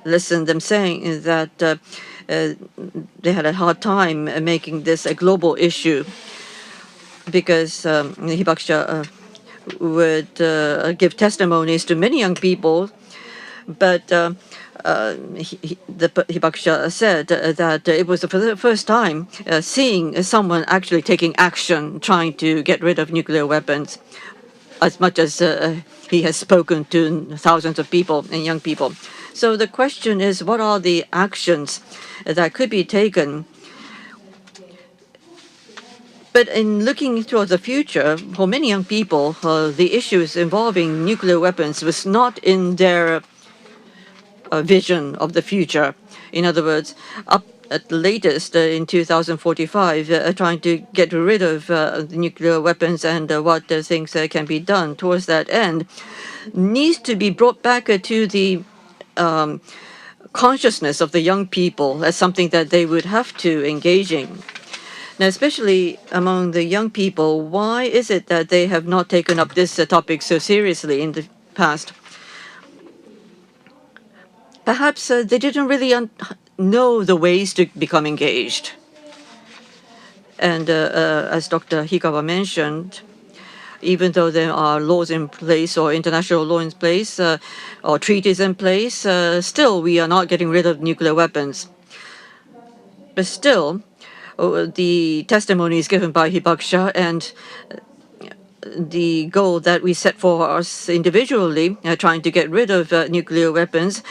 listened them saying that they had a hard time making this a global issue because hibakusha would give testimonies to many young people, but the hibakusha said that it was for the first time seeing someone actually taking action, trying to get rid of nuclear weapons, as much as he has spoken to thousands of people and young people. So the question is, what are the actions that could be taken? But in looking towards the future, for many young people, the issues involving nuclear weapons was not in their vision of the future. In other words, up at the latest in 2045, trying to get rid of the nuclear weapons and what things can be done towards that end needs to be brought back to the consciousness of the young people as something that they would have to engage in. Now, especially among the young people, why is it that they have not taken up this topic so seriously in the past? Perhaps they didn't really know the ways to become engaged. And as Dr. Hikawa mentioned, even though there are laws in place or international law in place or treaties in place, still we are not getting rid of nuclear weapons. But still, the testimonies given by hibakusha and the goal that we set for us individually, trying to get rid of nuclear weapons,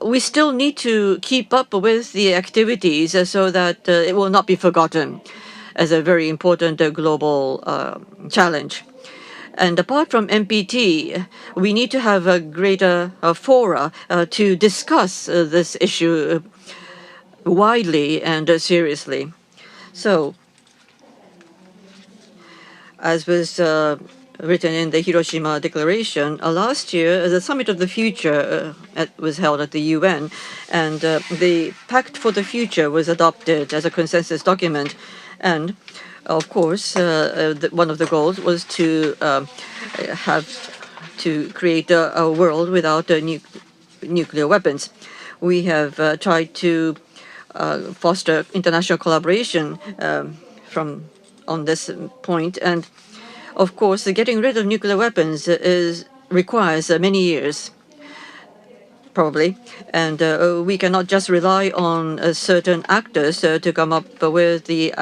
we still need to keep up with the activities so that it will not be forgotten as a very important global challenge. And apart from NPT, we need to have a greater fora to discuss this issue widely and seriously. So, as was written in the Hiroshima Declaration, last year, the Summit of the Future was held at the UN, and the Pact for the Future was adopted as a consensus document. And of course, one of the goals was to create a world without nuclear weapons. We have tried to foster international collaboration on this point, and of course, getting rid of nuclear weapons requires many years, probably, and we cannot just rely on certain actors to come up with the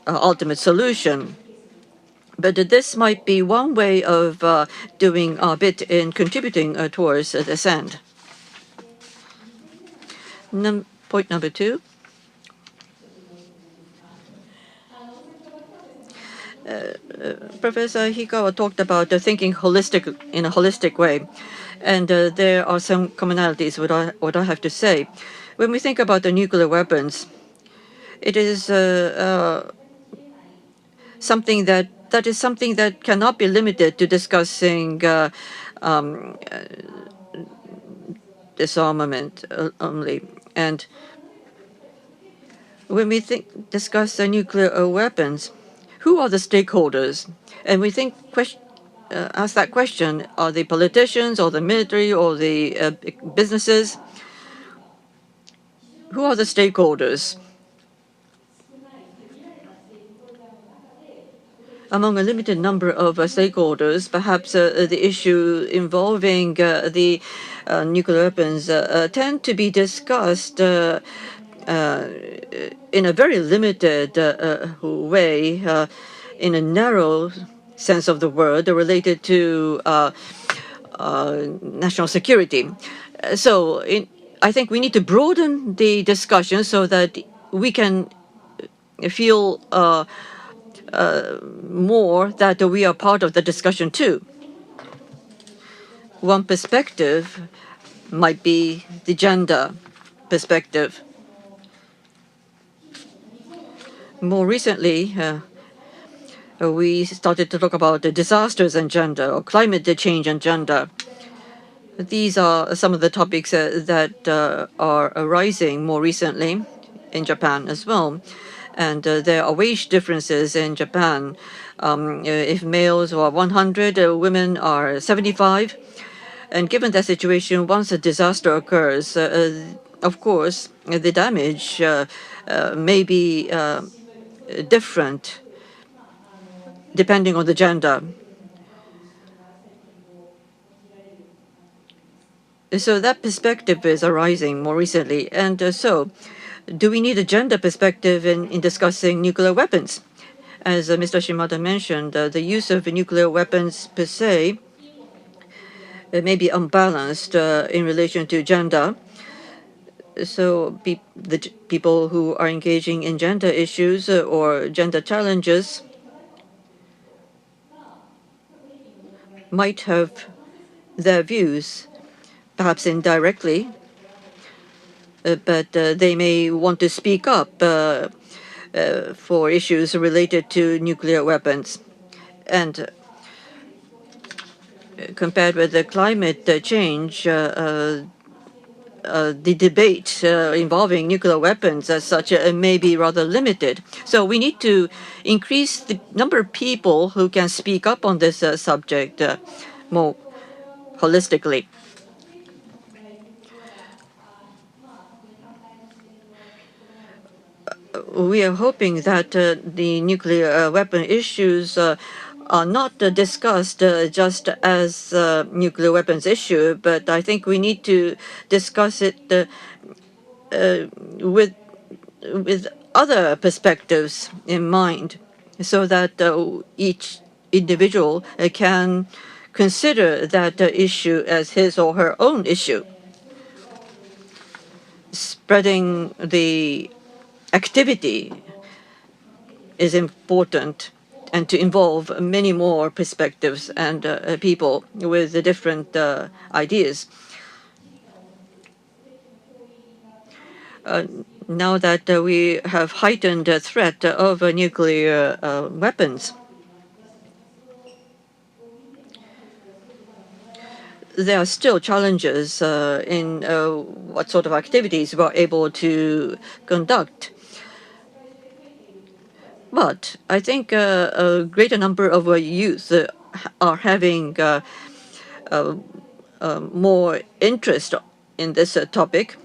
ultimate solution. But this might be one way of doing our bit in contributing towards this end. Point number 2. Professor Hikawa talked about thinking in a holistic way, and there are some commonalities. What I have to say, when we think about the nuclear weapons, it is something that cannot be limited to discussing disarmament only. And when we discuss the nuclear weapons, who are the stakeholders? And we ask that question: are they politicians, or the military, or the businesses? Who are the stakeholders? Among a limited number of stakeholders, perhaps the issue involving the nuclear weapons tend to be discussed in a very limited way, in a narrow sense of the word, related to national security. So I think we need to broaden the discussion so that we can feel more that we are part of the discussion too. One perspective might be the gender perspective. More recently, we started to talk about the disasters and gender, or climate change and gender. These are some of the topics that are arising more recently in Japan as well. And there are wage differences in Japan. If males are 100, women are 75. And given that situation, once a disaster occurs, of course, the damage may be different depending on the gender. So that perspective is arising more recently. And so, do we need a gender perspective in discussing nuclear weapons? As Mr. Shimada mentioned, the use of nuclear weapons per se may be unbalanced in relation to gender. So the people who are engaging in gender issues or gender challenges might have their views, perhaps indirectly, but they may want to speak up for issues related to nuclear weapons. And compared with the climate change, the debate involving nuclear weapons as such may be rather limited. So we need to increase the number of people who can speak up on this subject more holistically. We are hoping that the nuclear weapon issues are not discussed just as nuclear weapons issue, but I think we need to discuss it with other perspectives in mind, so that each individual can consider that issue as his or her own issue. Spreading the activity is important, and to involve many more perspectives and people with different ideas. Now that we have heightened threat of nuclear weapons, there are still challenges in what sort of activities we're able to conduct. But I think a greater number of youth are having more interest in this topic.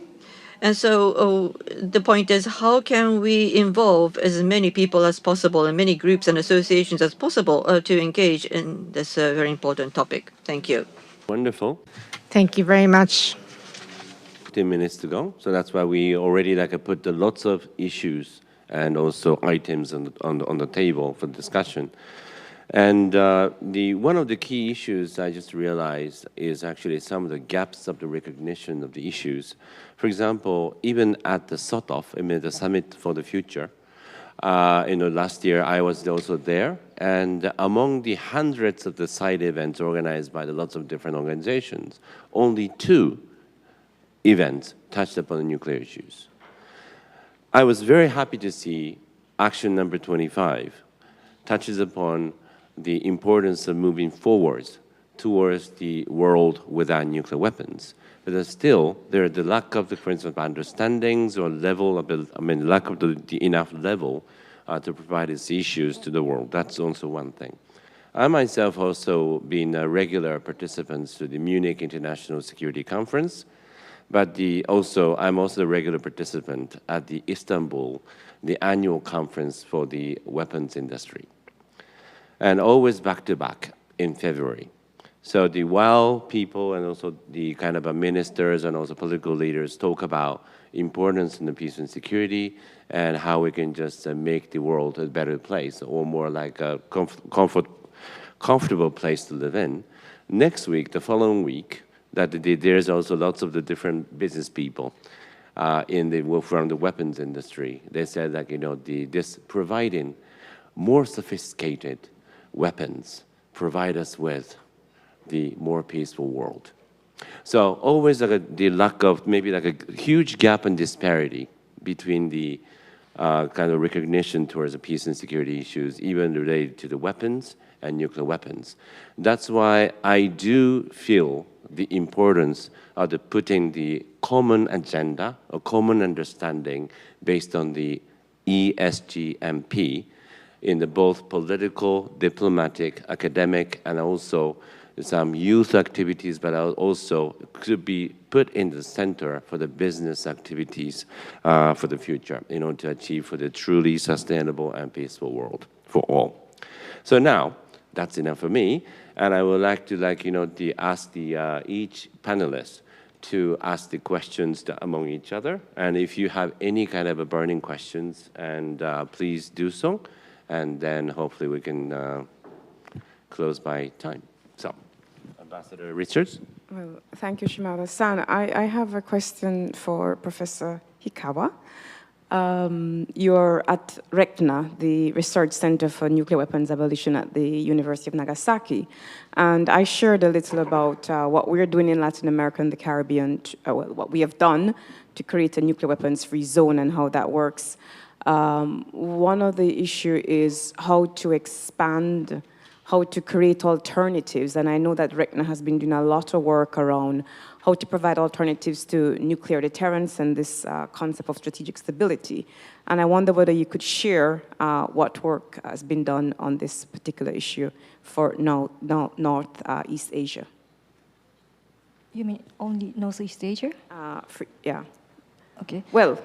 And so the point is, how can we involve as many people as possible and many groups and associations as possible to engage in this very important topic? Thank you. Wonderful. Thank you very much. 15 minutes to go. So that's why we already put lots of issues and also items on the table for discussion. And one of the key issues I just realized is actually some of the gaps of the recognition of the issues. For example, even at the SOTOF, the Summit for the Future, last year I was also there, and among the hundreds of the side events organized by lots of different organizations, only 2 events touched upon the nuclear issues. I was very happy to see action number 25 touches upon the importance of moving forwards towards the world without nuclear weapons. But still, there is the lack of for instance, understandings or level of lack of the enough level to provide these issues to the world. That's also one thing. I myself also been a regular participant to the Munich International Security Conference, but I'm also a regular participant at the Istanbul, the annual conference for the weapons industry, and always back-to-back in February. So while people and also the kind of ministers and also political leaders talk about importance in the peace and security and how we can just make the world a better place or more like a comfortable place to live in, next week, the following week, there's also lots of the different business people from the weapons industry. They said this providing more sophisticated weapons provide us with the more peaceful world. So always the lack of maybe a huge gap and disparity between the kind of recognition towards the peace and security issues, even related to the weapons and nuclear weapons. That's why I do feel the importance of putting the common agenda, a common understanding based on the ESGMP in both political, diplomatic, academic, and also some youth activities, but also could be put in the center for the business activities for the future in order to achieve for the truly sustainable and peaceful world for all. So now, that's enough for me, and I would like to ask each panelist to ask the questions among each other, and if you have any kind of burning questions, and please do so, and then hopefully we can close by time. So, Ambassador Richards. Well, thank you, Shimada-san. I have a question for Professor Hikawa. You're at RECNA, the Research Center for Nuclear Weapons Abolition at the University of Nagasaki. And I shared a little about what we're doing in Latin America and the Caribbean, what we have done to create a nuclear weapons-free zone and how that works. One of the issues is how to expand, how to create alternatives. And I know that RECNA has been doing a lot of work around how to provide alternatives to nuclear deterrence and this concept of strategic stability. And I wonder whether you could share what work has been done on this particular issue for Northeast Asia. You mean only Northeast Asia? Yeah. Okay. Well,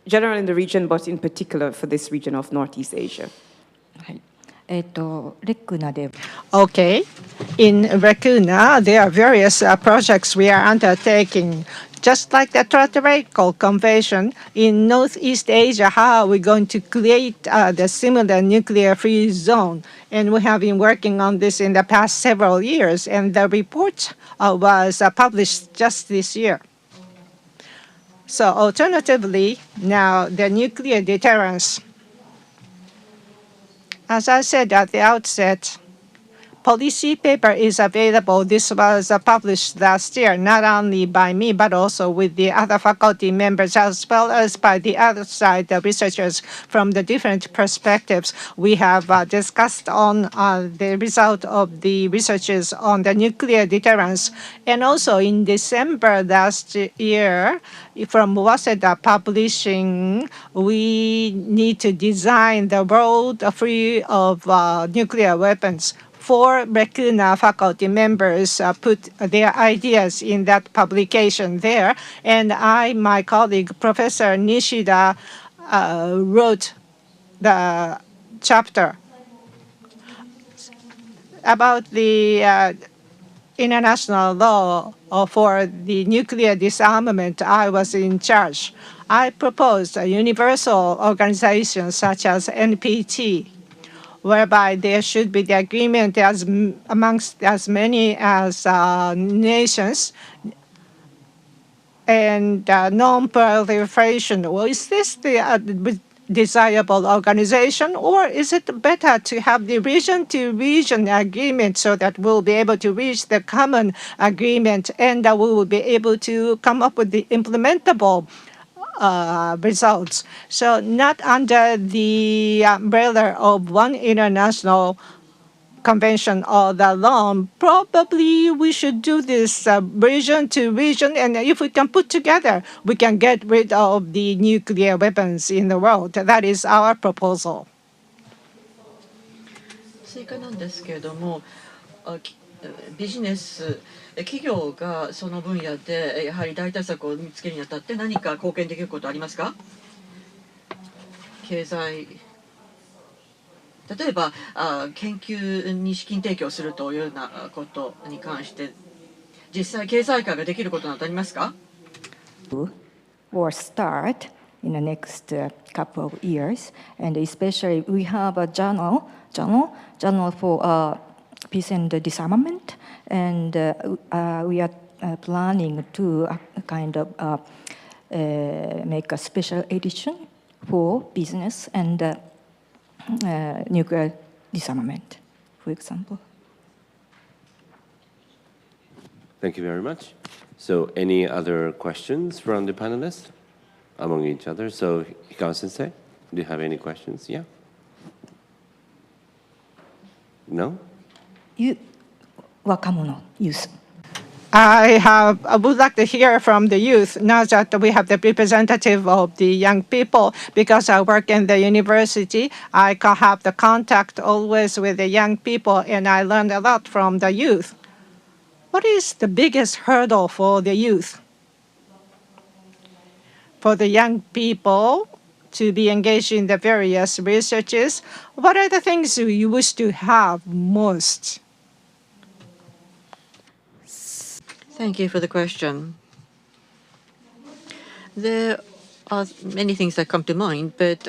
generally in the region, but in particular for this region of Northeast Asia. はい。RECNA で Okay. In RECNA, there are various projects we are undertaking Just like the theoretical convention in Northeast Asia, how are we going to create the similar nuclear-free zone? And we have been working on this in the past several years, and the report was published just this year. So alternatively, now the nuclear deterrence. As I said at the outset, policy paper is available. This was published last year, not only by me, but also with the other faculty members, as well as by the other side, the researchers from the different perspectives. We have discussed on the result of the researches on the nuclear deterrence. And also in December last year, from Waseda Publishing, we need to design the world free of nuclear weapons. 4 RECNA faculty members put their ideas in that publication there, and my colleague, Professor Nishida, wrote the chapter about the international law for the nuclear disarmament. I was in charge. I proposed a universal organization such as NPT, whereby there should be the agreement amongst as many as nations and non-proliferation. Well, is this the desirable organization, or is it better to have the region-to-region agreement so that we'll be able to reach the common agreement and we will be able to come up with the implementable results? So not under the umbrella of one international convention all alone. Probably we should do this region to region, and if we can put together, we can get rid of the nuclear weapons in the world. That is our proposal. 追加なんですけれども、ビジネス企業がその分野でやはり代替策を見つけるにあたって何か貢献できることありますか？経済、例えば研究に資金提供するというようなことに関して実際経済界ができることなどありますか？ Or start in the next couple of years, and especially we have a journal for peace and disarmament, and we are planning to kind of make a special edition for business and nuclear disarmament, for example. Thank you very much. So any other questions from the panelists among each other? So Hikawa Sensei, do you have any questions? Yeah? No? Wakamono, youth. I would like to hear from the youth, now that we have the representative of the young people. Because I work in the university, I can have the contact always with the young people, and I learned a lot from the youth. What is the biggest hurdle for the youth? For the young people to be engaged in the various researches, what are the things you wish to have most? Thank you for the question. There are many things that come to mind, but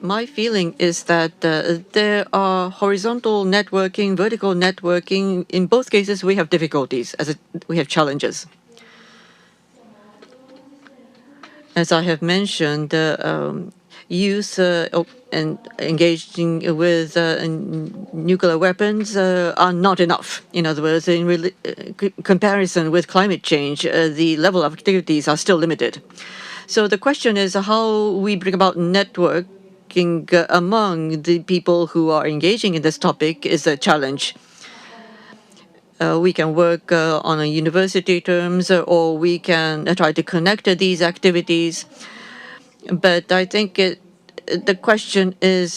my feeling is that there are horizontal networking, vertical networking. In both cases, we have difficulties, we have challenges. As I have mentioned, youth and engaging with nuclear weapons are not enough. In other words, in comparison with climate change, the level of activities are still limited. So the question is how we bring about networking among the people who are engaging in this topic is a challenge. We can work on a university terms, or we can try to connect these activities. But I think the question is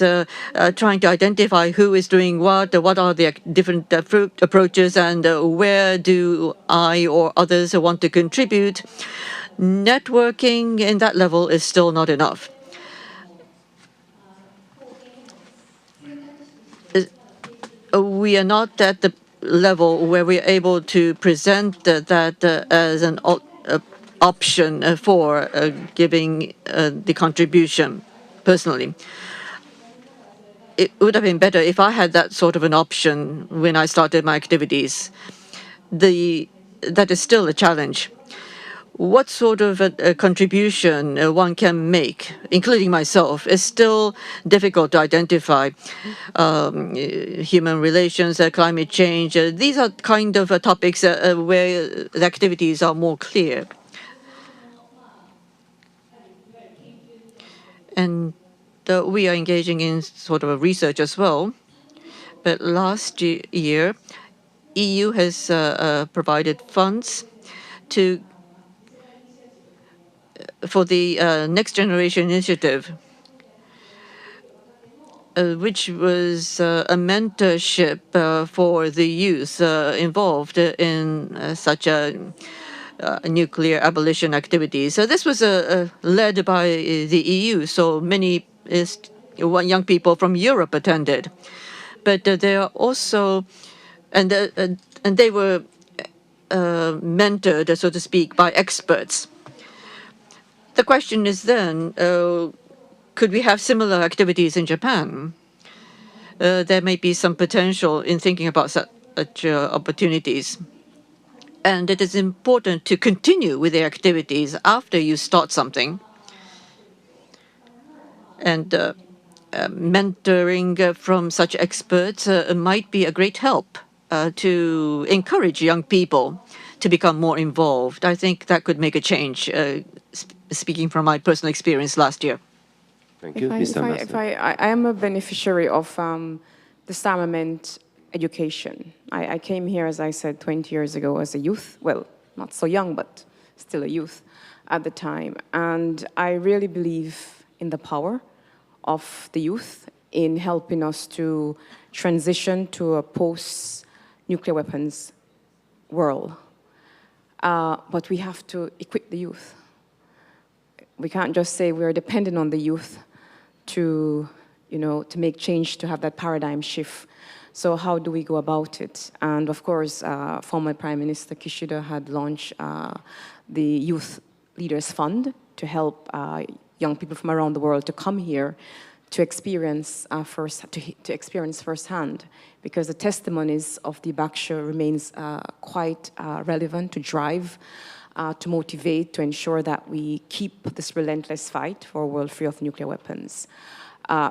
trying to identify who is doing what are the different approaches, and where do I or others want to contribute. Networking in that level is still not enough. We are not at the level where we are able to present that as an option for giving the contribution personally. It would have been better if I had that sort of an option when I started my activities. That is still a challenge. What sort of a contribution one can make, including myself, is still difficult to identify. Human relations, climate change, these are kind of topics where the activities are more clear. And we are engaging in sort of a research as well. But last year, EU has provided funds for the Next Generation Initiative, which was a mentorship for the youth involved in such a nuclear abolition activities. So this was led by the EU, so many young people from Europe attended. But they are also, and they were mentored, so to speak, by experts. The question is then, could we have similar activities in Japan? There may be some potential in thinking about such opportunities. And it is important to continue with the activities after you start something. And mentoring from such experts might be a great help to encourage young people to become more involved. I think that could make a change, speaking from my personal experience last year. Thank you. I am a beneficiary of disarmament education. I came here, as I said, 20 years ago as a youth. Well, not so young, but still a youth at the time. And I really believe in the power of the youth in helping us to transition to a post-nuclear weapons world. But we have to equip the youth. We can't just say we're dependent on the youth to make change, to have that paradigm shift. So how do we go about it? And of course, former Prime Minister Kishida had launched the Youth Leaders Fund to help young people from around the world to come here to experience firsthand, because the testimonies of the Baksha remains quite relevant to drive, to motivate, to ensure that we keep this relentless fight for a world free of nuclear weapons.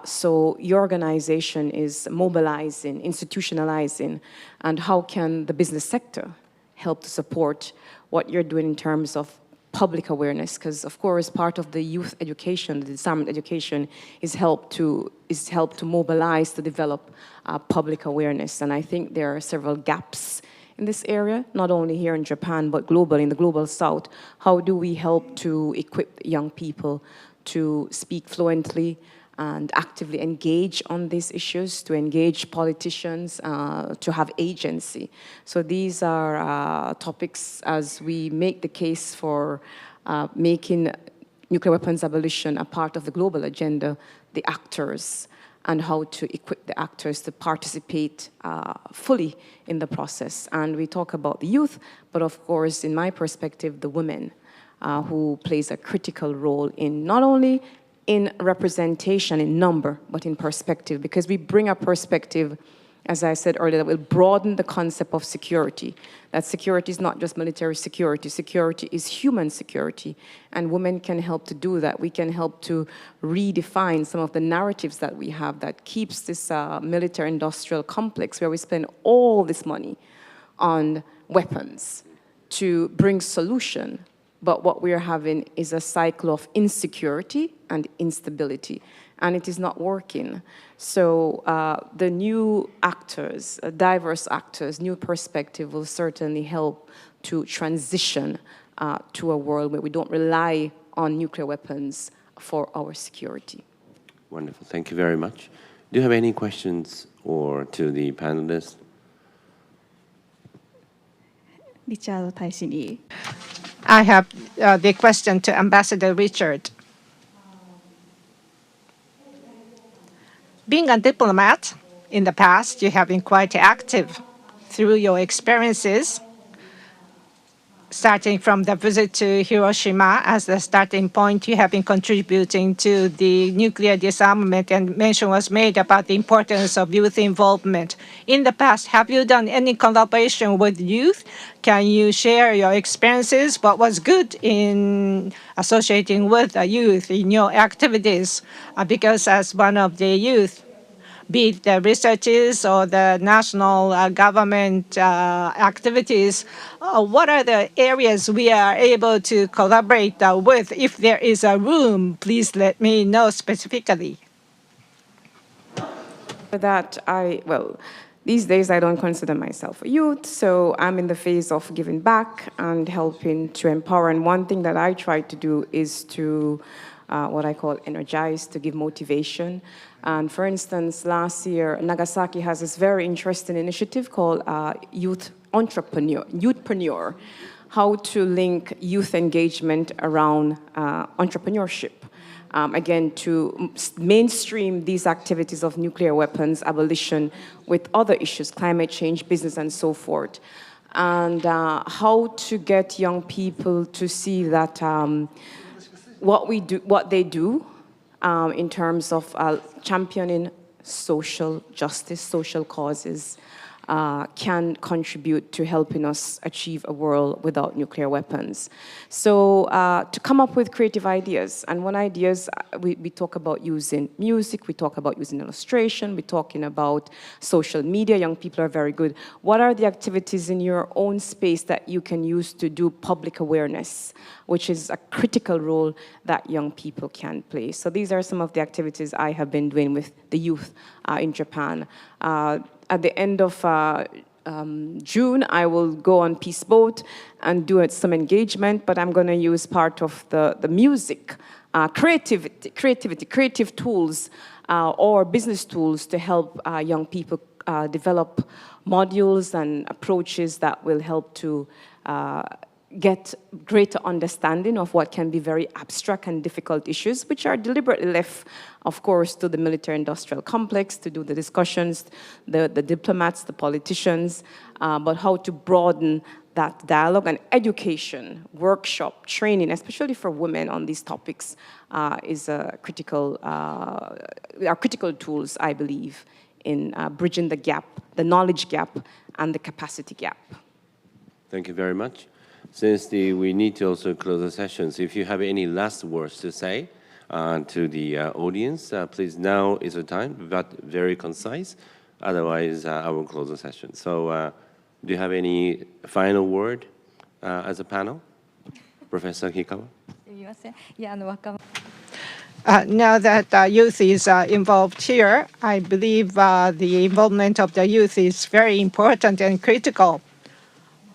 So your organization is mobilizing, institutionalizing, and how can the business sector help to support what you're doing in terms of public awareness? Because of course, part of the youth education, the disarmament education, is help to mobilize, to develop public awareness. And I think there are several gaps in this area, not only here in Japan, but globally, in the global south. How do we help to equip young people to speak fluently and actively engage on these issues, to engage politicians, to have agency? So these are topics as we make the case for making nuclear weapons abolition a part of the global agenda, the actors, and how to equip the actors to participate fully in the process. And we talk about the youth, but of course, in my perspective, the women who plays a critical role in not only in representation, in number, but in perspective, because we bring a perspective, as I said earlier, that will broaden the concept of security. That security is not just military security. Security is human security, and women can help to do that. We can help to redefine some of the narratives that we have that keeps this military-industrial complex where we spend all this money on weapons to bring solution. But what we're having is a cycle of insecurity and instability, and it is not working. So the new actors, diverse actors, new perspective will certainly help to transition to a world where we don't rely on nuclear weapons for our security. Wonderful. Thank you very much. Do you have any questions to the panelists? Richard Taishini. I have the question to Ambassador Richard. Being a diplomat in the past, you have been quite active through your experiences. starting from the visit to Hiroshima as the starting point, you have been contributing to the nuclear disarmament, and mention was made about the importance of youth involvement. In the past, have you done any collaboration with youth? Can you share your experiences? What was good in associating with youth in your activities? Because as one of the youth, be it the researches or the national government activities, what are the areas we are able to collaborate with? If there is a room, please let me know specifically. For that, well, these days I don't consider myself a youth, so I'm in the phase of giving back and helping to empower. And one thing that I try to do is to what I call energize, to give motivation. And for instance, last year, Nagasaki has this very interesting initiative called Youth Entrepreneur, how to link youth engagement around entrepreneurship. Again, to mainstream these activities of nuclear weapons, abolition, with other issues, climate change, business, and so forth. And how to get young people to see that what they do in terms of championing social justice, social causes, can contribute to helping us achieve a world without nuclear weapons. So to come up with creative ideas, and one ideas, we talk about using music, we talk about using illustration, we're talking about social media, young people are very good. What are the activities in your own space that you can use to do public awareness, which is a critical role that young people can play? So these are some of the activities I have been doing with the youth in Japan. At the end of June, I will go on Peace Boat and do some engagement, but I'm going to use part of the music, creative tools or business tools to help young people develop modules and approaches that will help to get greater understanding of what can be very abstract and difficult issues, which are deliberately left, of course, to the military-industrial complex to do the discussions, the diplomats, the politicians, but how to broaden that dialogue and education, workshop, training, especially for women on these topics, is a critical, are critical tools, I believe, in bridging the gap, the knowledge gap, and the capacity gap. Thank you very much. Since we need to also close the sessions, if you have any last words to say to the audience, please, now is the time, but very concise. Otherwise, I will close the session. So do you have any final word as a panel? Professor Hikawa? Now that youth is involved here, I believe the involvement of the youth is very important and critical,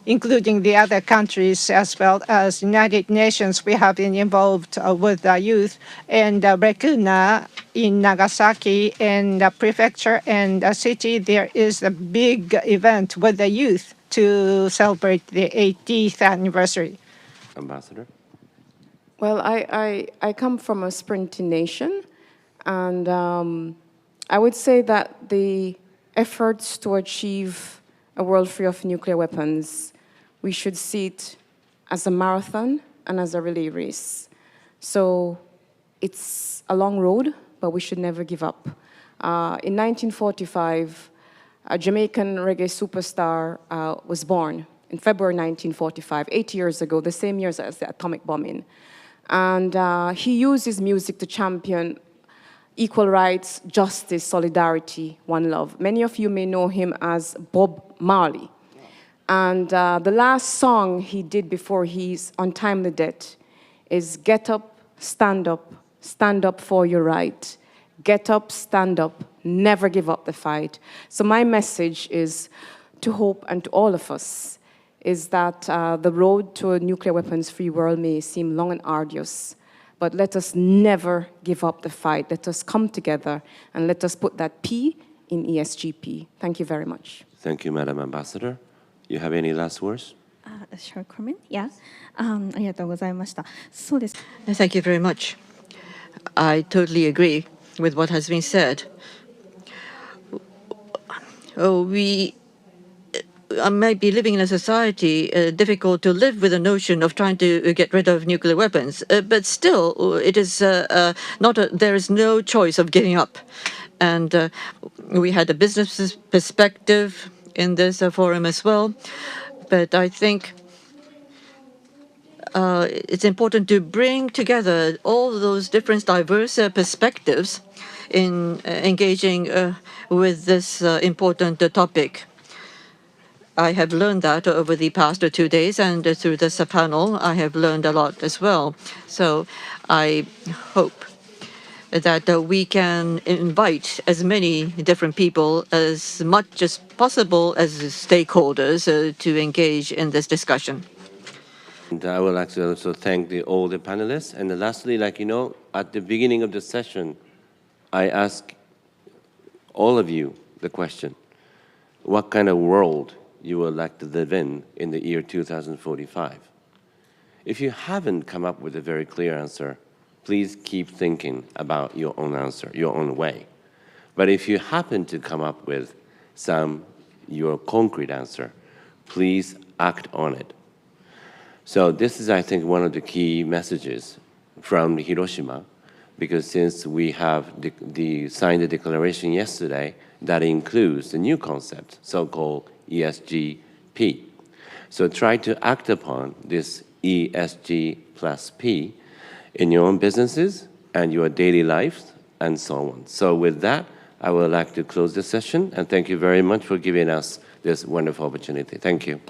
including the other countries as well as United Nations. We have been involved with the youth, and RECNA in Nagasaki and the prefecture and the city, there is a big event with the youth to celebrate the 80th anniversary. Ambassador? Well, I come from a sprinting nation, and I would say that the efforts to achieve a world free of nuclear weapons, we should see it as a marathon and as a relay race. So it's a long road, but we should never give up. In 1945, a Jamaican reggae superstar was born in February 1945, 8 years ago, the same year as the atomic bombing. And he used his music to champion equal rights, justice, solidarity, one love. Many of you may know him as Bob Marley. And the last song he did before his untimely death is Get Up, Stand Up for your right. Get up, stand up, never give up the fight. So my message is to Hope and to all of us is that the road to a nuclear weapons-free world may seem long and arduous, but let us never give up the fight. Let us come together and let us put that P in ESGP. Thank you very much. Thank you, Madam Ambassador. You have any last words? A short comment? Yeah. ありがとうございました。そうです。Thank you very much. I totally agree with what has been said. might be living in a society difficult to live with the notion of trying to get rid of nuclear weapons. But still, it is there is no choice of giving up. And we had a business perspective in this forum as well. But I think it's important to bring together all those different diverse perspectives in engaging with this important topic. I have learned that over the past 2 days, and through this panel, I have learned a lot as well. So I hope that we can invite as many different people as much as possible as stakeholders to engage in this discussion. And I would like to also thank all the panelists. And lastly, at the beginning of the session, I ask all of you the question, what kind of world you would like to live in the year 2045? If you haven't come up with a very clear answer, please keep thinking about your own answer, your own way. But if you happen to come up with your concrete answer, please act on it. So this is, I think, one of the key messages from Hiroshima, because since we have signed the declaration yesterday, that includes the new concept, so-called ESG-P. So try to act upon this ESG plus P in your own businesses and your daily life and so on. So with that, I would like to close this session, and thank you very much for giving us this wonderful opportunity. Thank you.